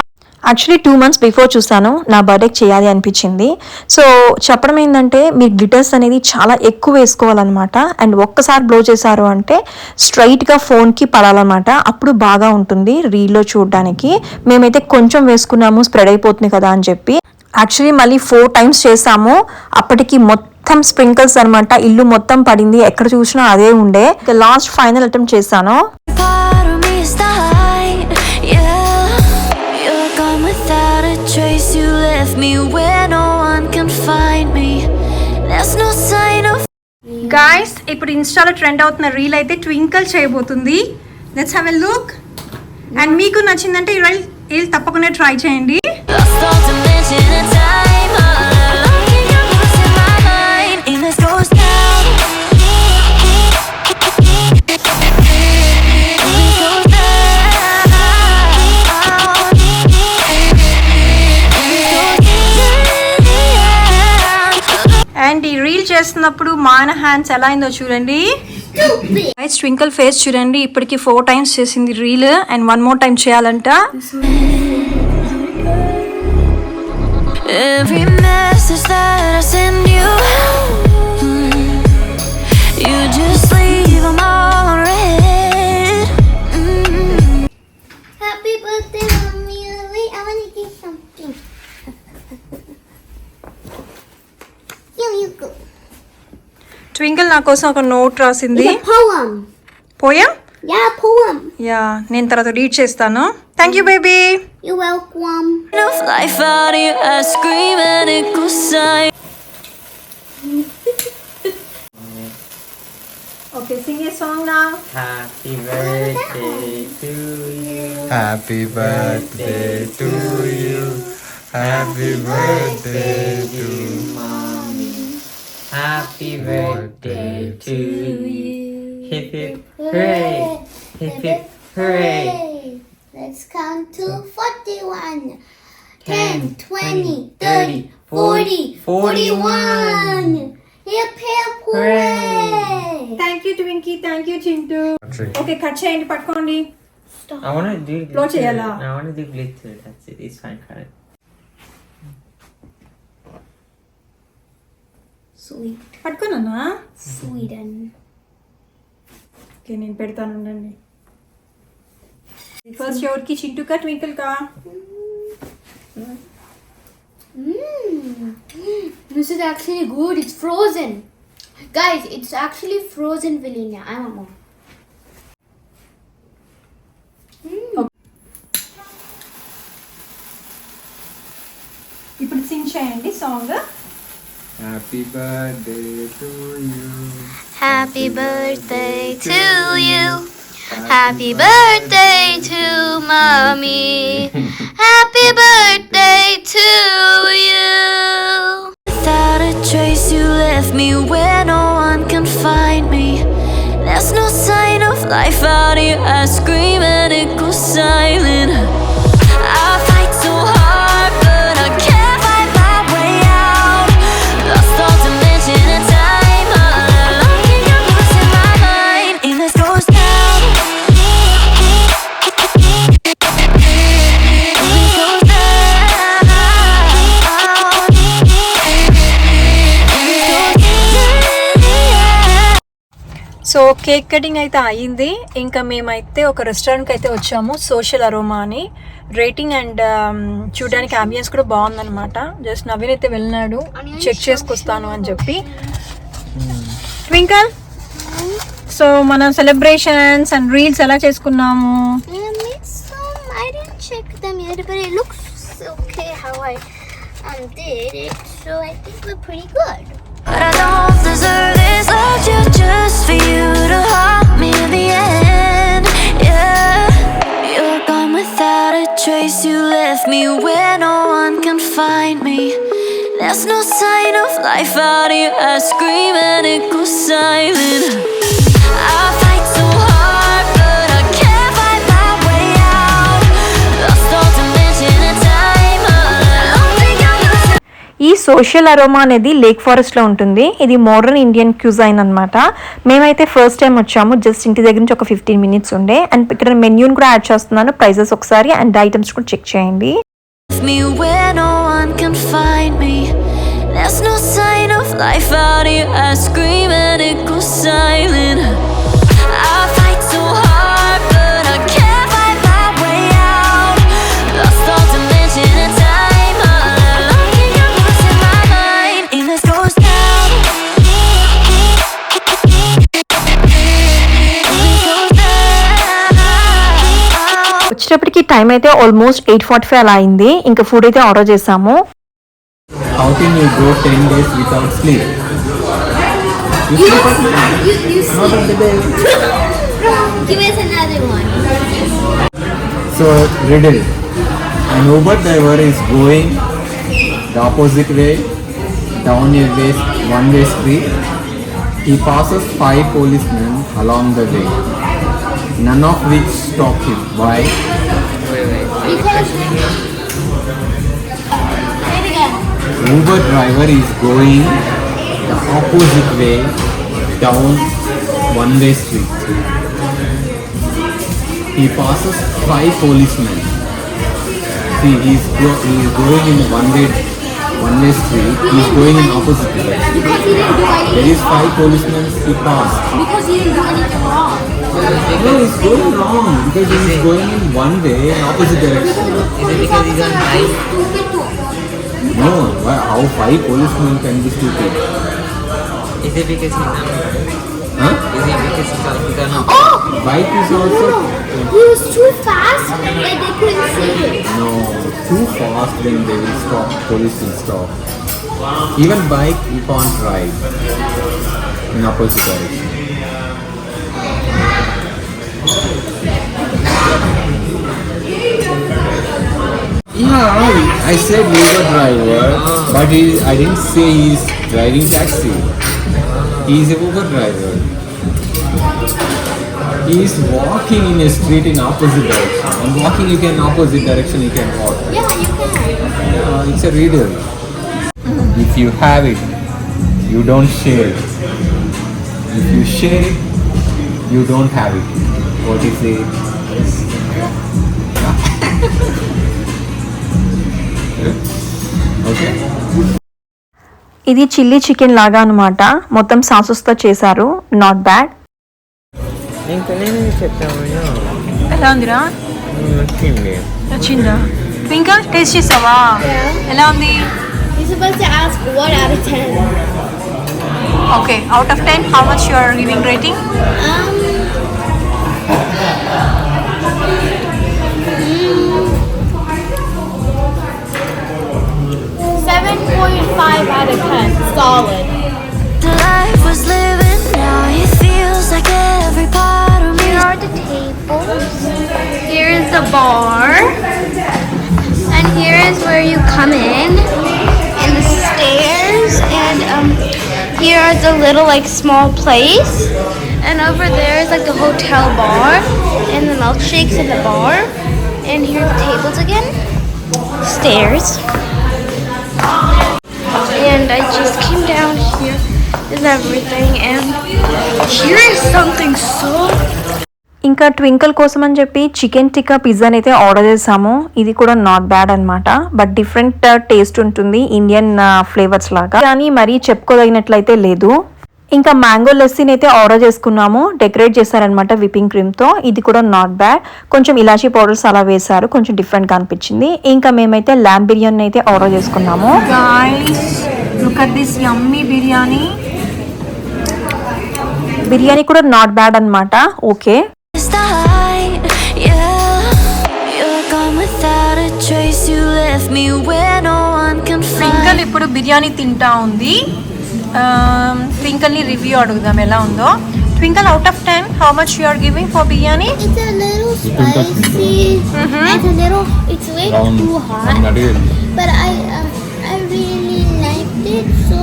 Actually 2 months before చూసాను, నా బర్త్డేకి చేయాలి అనిపించింది. సో చెప్పడం ఏంటంటే మీరు గ్లిటర్స్ అనేది చాలా ఎక్కువ వేసుకోవాలన్నమాట. అండ్ ఒక్కసారి బ్లో చేశారు అంటే స్ట్రైట్గా ఫోన్కి పడాలన్నమాట, అప్పుడు బాగా ఉంటుంది రీల్లో చూడడానికి. మేమైతే కొంచెం వేసుకున్నాము, స్ప్రెడ్ అయిపోతుంది కదా అని చెప్పి. యాక్చువల్లీ మళ్ళీ 4 times చేసాము, అప్పటికి మొత్తం స్ప్రింకిల్స్ అనమాట, ఇల్లు మొత్తం పడింది, ఎక్కడ చూసినా అదే ఉండే. లాస్ట్ ఫైనల్ అటెంప్ట్ చేశాను. Part of me is dying. Yeah, you're gone without a trace. You left me where no one can find me. There's no sign of. Guys ఇప్పుడు ఇన్స్టాలో ట్రెండ్ అవుతున్న రీల్ అయితే ట్వింకల్ చేయబోతుంది. Let's have a look. And మీకు నచ్చిందంటే ఈ reel తప్పకుండా try చేయండి. Lost all dimension and time. Looking at what's in my mind. And this goes down. And this goes down. And ఈ రీల్ చేస్తున్నప్పుడు మా ఆయన హ్యాండ్స్ ఎలా అయిందో చూడండి. గైస్ ట్వింకల్ ఫేస్ చూడండి, ఇప్పటికి 4 times చేసింది రీల్, అండ్ 1 more time చేయాలంట. Every message that I send you, you just leave them all red. Happy birthday, mommy. Wait, I want to get something. You go. Twinkle నా కోసం ఒక note రాసింది. It's a poem. పోయా? Yeah, poem. Yeah, నేను తర్వాత read చేస్తాను. Thank you baby. You're welcome. Of life out here, I scream and it goes silent. Okay Singh A song now. Happy birthday to you. Happy birthday to you. Happy birthday to mommy. Happy birthday to you. Hip hip hooray. Hip hip hooray. Let's count to 41. 10, 20, 30, 40, 41. Hip hip hooray. Thank you Twinky, thank you Chintu. Okay cut చేయండి, పట్టుకోండి. I want to do Blow cheyala. I want to do glitter. That's it. It's fine. Cut it. Sweet. పట్టుకోనన్నా. Sweden. Okay నేను పెడతాను ఉండండి. First ఎవరికి, చింటూకా twinkle కా? This is actually good. It's frozen. Guys, it's actually frozen vanilla. I want more. ఇప్పుడు సింగ్ చేయండి song. Happy birthday to you. Happy birthday to you. Happy birthday to mommy. Happy birthday to you. Without a trace, you left me where no one can find me. There's no sign of life out here. I scream and it goes silent. I fight so hard, but I can't fight my way so cake cutting అయితే అయ్యింది. ఇంకా మేమైతే ఒక రెస్టారెంట్కి అయితే వచ్చాము, social aroma అని. Rating and చూడడానికి అంబియన్స్ కూడా బాగుందన్నమాట. జస్ట్ నవీన్ అయితే వెళ్ళినాడు చెక్ చేసుకొస్తాను అని చెప్పి. ట్వింకల్, సో మనం సెలబ్రేషన్స్ అండ్ రీల్స్ ఎలా చేసుకున్నాము? I didn't check them yet, but it looks okay how I did it. So I think we're pretty good. But I don't deserve this love just for you to hold me in the end. Yeah, you're gone without a trace. You left me where no one can find me. There's no sign of life out here. I scream and it goes silent. I fight so hard, but I can't fight my way out. Lost all dimension and time. I don't think I'm losing. ఈ social aroma అనేది lake ఫారెస్ట్లో ఉంటుంది. ఇది modern Indian cuisine అనమాట. మేమైతే first time వచ్చాము. Just ఇంటి దగ్గర నుంచి ఒక 15 minutes ఉండే. అండ్ ఇక్కడ మెన్యూని కూడా యాడ్ చేస్తున్నాను, ప్రైజెస్ ఒకసారి అండ్ ఐటమ్స్ కూడా చెక్ చేయండి. Me where no one can find me. There's no sign of life out here. I scream and it goes silent. I fight so hard, but I can't fight my way out. Lost all dimension and time. I don't think I'm losing my mind. And this goes down. వచ్చేటప్పటికి time అయితే almost 8:45 అలా అయింది. ఇంకా food అయితే order చేసాము. How can you go 10 days without sleep? You sleep at night. Not at the day. Give us another one. So, riddle. An Uber driver is going the opposite way down a one-way street. He passes 5 policemen along the way, none of which stop him. Why? Uber driver is going the opposite way down one-way street. He passes 5 policemen. See, he is going in one-way street. He is going in opposite direction. Because he didn't do anything. There is 5 policemen. He passed. Because he didn't do anything wrong. No, he's going wrong because he is going in one way in opposite direction. Is it because he's on high? Stupid too. No, how 5 policemen can be stupid? Is it because he's not? Huh? Is it because he's not? Oh! Bike is also He was too fast and they couldn't see him. no too fast. Then they will stop. Police will stop. Even bike you can't ride in opposite direction. Yeah, I said Uber driver, but I didn't say he's driving taxi. He's a Uber driver. He is walking in a street in opposite direction. And walking you can opposite direction you can walk. Yeah, you can. It's a riddle. If you have it, you don't share it. If you share it, you don't have it. What is it? Okay. ఇది chilli chicken లాగా అనమాట. మొత్తం సాసెస్తో చేశారు. Not bad. ఇంకా నేను చెప్తాను. ఎలా ఉందిరా? నచ్చింది. నచ్చిందా? ట్వింకల్ టేస్ట్ చేసావా? ఎలా ఉంది? You're supposed to ask 1 out of 10. Okay, out of 10 how much you are giving rating? 7.5 out of 10. Solid. The life was living now. It feels like every part of me. Here are the tables. Here is the bar. And here is where you come in. And the stairs. And here are the little like small place. And over there is like the hotel bar. And the milkshakes in the bar. And here are the tables again. Stairs. And I just came down here. Is everything. And here is something so ఇంకా twinkle కోసం అని చెప్పి chicken tikka పిజ్జాని అయితే order చేసాము. ఇది కూడా not bad అనమాట. But different taste ఉంటుంది, ఇండియన్ ఫ్లేవర్స్ లాగా, కానీ మరీ చెప్పుకోదగినట్లయితే లేదు. ఇంకా మ్యాంగో లస్సీని అయితే ఆర్డర్ చేసుకున్నాము. డెకరేట్ చేశారనమాట విపింగ్ క్రీమ్తో. ఇది కూడా నాట్ బ్యాడ్. కొంచెం ఇలాచీ పౌడర్స్ అలా వేశారు, కొంచెం డిఫరెంట్గా అనిపించింది. ఇంకా మేమైతే ల్యాంబ్ బిర్యానీ అయితే ఆర్డర్ చేసుకున్నాము. లుక్ అట్ దిస్ యమ్మీ బిర్యానీ. బిర్యానీ కూడా నాట్ బ్యాడ్ అనమాట. ఓకే, ట్వింకల్ ఇప్పుడు బిర్యానీ తింటా ఉంది. ట్వింకల్ని రివ్యూ అడుగుదాం ఎలా ఉందో. Twinkle, out of 10 how much you are giving for biryani? It's a little spicy. It's way too hot. But I really liked it. So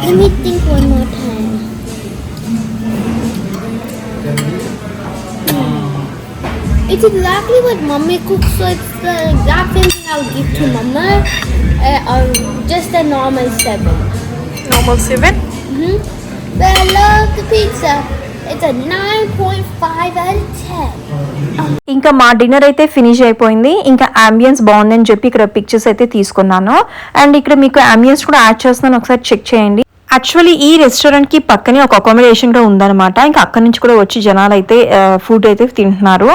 let me think one more time. It's exactly what Mummy cooks, so it's the exact same thing I would give to Mama, or just a normal 7. Normal 7? But I love the pizza. It's a 9.5 out of 10. ఇంకా మా dinner అయితే finish అయిపోయింది. ఇంకా ambience బాగుందని చెప్పి ఇక్కడ pictures అయితే తీసుకున్నాను. అండ్ ఇక్కడ మీకు అంబియన్స్ కూడా యాడ్ చేస్తున్నాను, ఒకసారి చెక్ చేయండి. యాక్చువల్లీ ఈ రెస్టారెంట్కి పక్కనే ఒక అకామిడేషన్ కూడా ఉందన్నమాట. ఇంకా అక్కడి నుంచి కూడా వచ్చి జనాలు అయితే ఫుడ్ అయితే తింటున్నారు.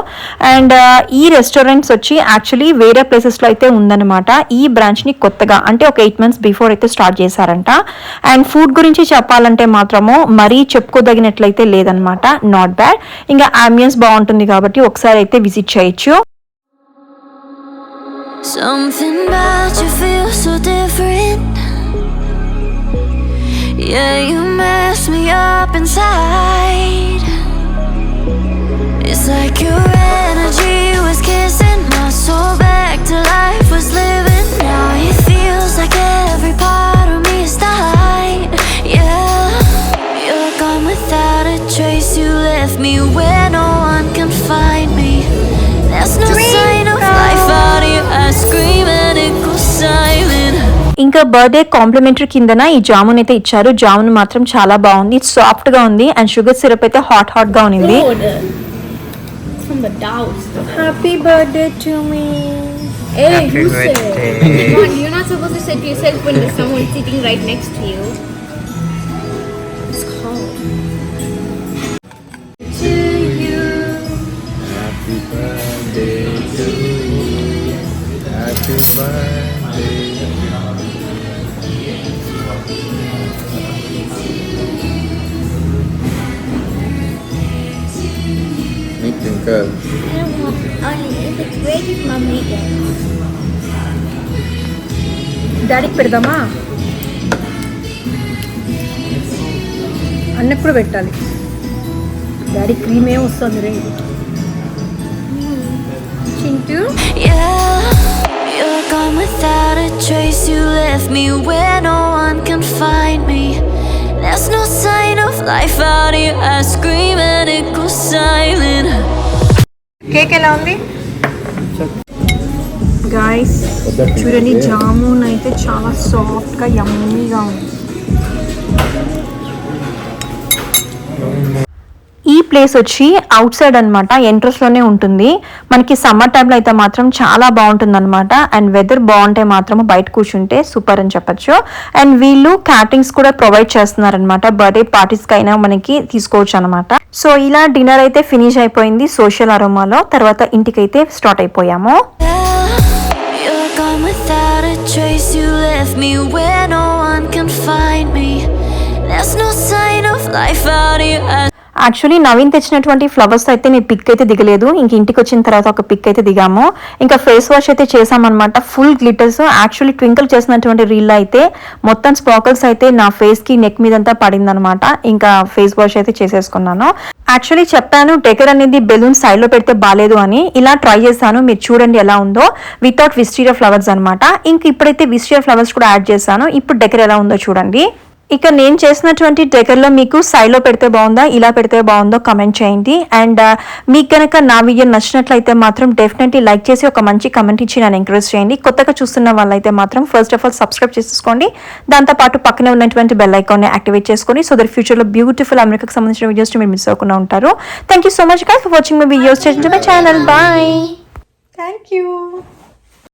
అండ్ ఈ రెస్టారెంట్స్ వచ్చి యాక్చువల్లీ వేరే ప్లేసెస్లో అయితే ఉందన్నమాట. ఈ బ్రాంచ్ని కొత్తగా అంటే ఒక 8 months బిఫోర్ అయితే స్టార్ట్ చేశారంట. అండ్ ఫుడ్ గురించి చెప్పాలంటే మాత్రము మరీ చెప్పుకోదగినట్లయితే లేదనమాట, నాట్ బ్యాడ్. ఇంకా అంబియన్స్ బాగుంటుంది కాబట్టి ఒకసారి అయితే విజిట్ చేయొచ్చు. Something about you feels so different. Yeah, you mess me up inside. It's like your energy was kissing my soul back to life, was living. Now it feels like every part of me is died. Yeah, you're gone without a trace. You left me where no one can find me. There's no sign of life out here. I scream and it goes silent. ఇంకా birthday complementary కిందన ఈ జామున్ అయితే ఇచ్చారు. జామున్ మాత్రం చాలా బాగుంది, soft గా ఉంది. అండ్ షుగర్ సిరప్ అయితే హాట్ గా ఉంది. It's from the dolls. Happy birthday to me. Hey, you said. Come on, you're not supposed to say to yourself when there's someone sitting right next to you. It's cold. To you. Happy birthday to you. Happy birthday. Twinkle. I don't want only if it's great if Mummy gets. డాడీకి పెడదామా? అన్నకు కూడా పెట్టాలి. Daddy cream ఏ వస్తుంది రే. Chintu. Yeah, you're gone without a trace. You left me where no one can find me. There's no sign of life out here. I scream and it goes silent. Cake ఎలా ఉంది guys? చూడండి, జామున్ అయితే చాలా సాఫ్ట్గా యమ్మీగా ఉంది. ఈ place వచ్చి out side అనమాట, ఎంట్రన్స్ లోనే ఉంటుంది. మనకి సమ్మర్ టైంలో అయితే మాత్రం చాలా బాగుంటుంది అనమాట. అండ్ వెదర్ బాగుంటే మాత్రం బయట కూర్చుంటే సూపర్ అని చెప్పచ్చు. అండ్ వీళ్ళు క్యాటరింగ్స్ కూడా ప్రొవైడ్ చేస్తున్నారనమాట. బర్త్డే పార్టీస్కి అయినా మనకి తీసుకోవచ్చు అనమాట. సో ఇలా డిన్నర్ అయితే ఫినిష్ అయిపోయింది సోషల్ అరోమాలో. తర్వాత ఇంటికైతే స్టార్ట్ అయిపోయాము. You're gone without a trace. You left me where no one can find me. There's no sign of life out here. Actually Naveen తెచ్చినటువంటి ఫ్లవర్స్ అయితే నేను పిక్ అయితే దిగలేదు. ఇంక ఇంటికి వచ్చిన తర్వాత ఒక పిక్ అయితే దిగాము. ఇంకా ఫేస్ వాష్ అయితే చేసామన్నమాట. Full glitters. యాక్చువల్లీ ట్వింకిల్ చేసినటువంటి రీల్ అయితే మొత్తం స్పార్కల్స్ అయితే నా ఫేస్ కి నెక్ మీదంతా పడిందనమాట. ఇంకా ఫేస్ వాష్ అయితే చేసేసుకున్నాను. యాక్చువల్లీ చెప్పాను డెకర్ అనేది బెలూన్ సైడ్ లో పెడితే బాలేదు అని. ఇలా ట్రై చేశాను, మీరు చూడండి ఎలా ఉందో. వితౌట్ విస్టీరియా ఫ్లవర్స్ అనమాట. ఇంక ఇప్పుడైతే విస్టీరియా ఫ్లవర్స్ కూడా యాడ్ చేశాను. ఇప్పుడు డెకర్ ఎలా ఉందో చూడండి. ఇక నేను చేసినటువంటి డెకర్లో మీకు సైడ్లో పెడితే బాగుందా, ఇలా పెడితే బాగుందో కమెంట్ చేయండి. అండ్ మీకు కనుక నా వీడియో నచ్చినట్లయితే మాత్రం డెఫినెట్లీ లైక్ చేసి ఒక మంచి కమెంట్ ఇచ్చి నన్ను ఎంకరేజ్ చేయండి. కొత్తగా చూస్తున్న వాళ్ళైతే మాత్రం ఫస్ట్ ఆఫ్ ఆల్ సబ్స్క్రైబ్ చేసుకోండి. దాంతోపాటు పక్కనే ఉన్నటువంటి బెల్ ఐకాన్ని యాక్టివేట్ చేసుకొని సో దట్ ఫ్యూచర్లో బ్యూటిఫుల్ అమెరికాకి సంబంధించిన వీడియోస్ మీరు మిస్ అవ్వకుండా ఉంటారు. Thank you so much guys for watching my videos. My channel. Bye. Thank you.